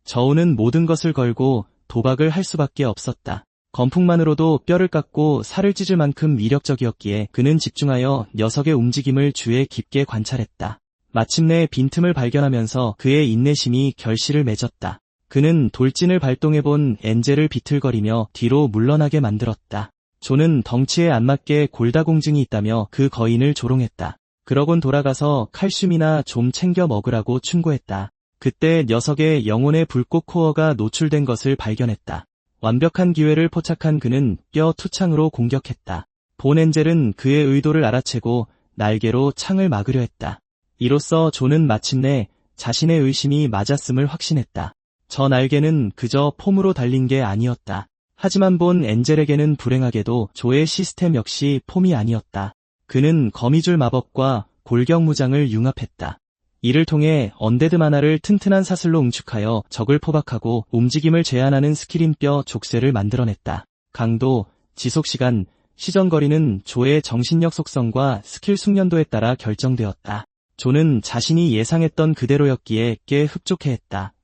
저우는 모든 것을 걸고 도박을 할 수밖에 없었다. 건풍만으로도 뼈를 깎고 살을 찢을 만큼 위력적이었기에 그는 집중하여 녀석의 움직임을 주의 깊게 관찰했다. 마침내 빈틈을 발견하면서 그의 인내심이 결실을 맺었다. 그는 돌진을 발동해본 엔젤을 비틀거리며 뒤로 물러나게 만들었다. 존은 덩치에 안 맞게 골다공증이 있다며 그 거인을 조롱했다. 그러곤 돌아가서 칼슘이나 좀 챙겨 먹으라고 충고했다. 그때 녀석의 영혼의 불꽃 코어가 노출된 것을 발견했다. 완벽한 기회를 포착한 그는 뼈 투창으로 공격했다. 본 엔젤은 그의 의도를 알아채고 날개로 창을 막으려 했다. 이로써 존은 마침내 자신의 의심이 맞았음을 확신했다. 저 날개는 그저 폼으로 달린 게 아니었다. 하지만 본 엔젤에게는 불행하게도 조의 시스템 역시 폼이 아니었다. 그는 거미줄 마법과 골격 무장을 융합했다. 이를 통해 언데드 만화를 튼튼한 사슬로 응축하여 적을 포박하고 움직임을 제한하는 스킬인 뼈 족쇄를 만들어냈다. 강도, 지속시간, 시전거리는 조의 정신력 속성과 스킬 숙련도에 따라 결정되었다. 조는 자신이 예상했던 그대로였기에 꽤 흡족해했다.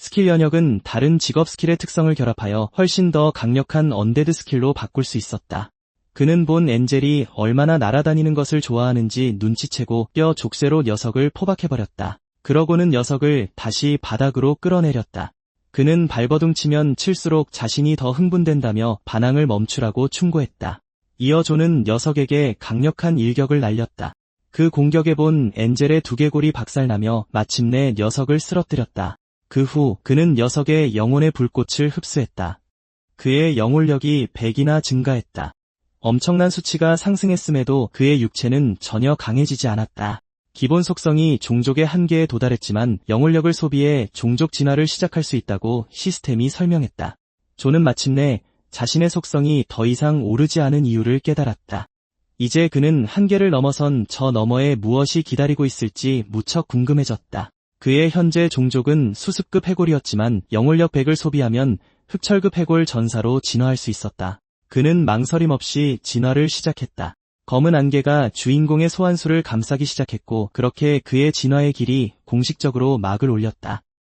스킬 연역은 다른 직업 스킬의 특성을 결합하여 훨씬 더 강력한 언데드 스킬로 바꿀 수 있었다. 그는 본 엔젤이 얼마나 날아다니는 것을 좋아하는지 눈치채고 뼈 족쇄로 녀석을 포박해버렸다. 그러고는 녀석을 다시 바닥으로 끌어내렸다. 그는 발버둥 치면 칠수록 자신이 더 흥분된다며 반항을 멈추라고 충고했다. 이어 존은 녀석에게 강력한 일격을 날렸다. 그 공격에 본 엔젤의 두개골이 박살나며 마침내 녀석을 쓰러뜨렸다. 그 후 그는 녀석의 영혼의 불꽃을 흡수했다. 그의 영혼력이 100이나 증가했다. 엄청난 수치가 상승했음에도 그의 육체는 전혀 강해지지 않았다. 기본 속성이 종족의 한계에 도달했지만 영혼력을 소비해 종족 진화를 시작할 수 있다고 시스템이 설명했다. 존은 마침내 자신의 속성이 더 이상 오르지 않은 이유를 깨달았다. 이제 그는 한계를 넘어선 저 너머에 무엇이 기다리고 있을지 무척 궁금해졌다. 그의 현재 종족은 수습급 해골이었지만 영혼력 100을 소비하면 흑철급 해골 전사로 진화할 수 있었다. 그는 망설임 없이 진화를 시작했다. 검은 안개가 주인공의 소환수를 감싸기 시작했고 그렇게 그의 진화의 길이 공식적으로 막을 올렸다.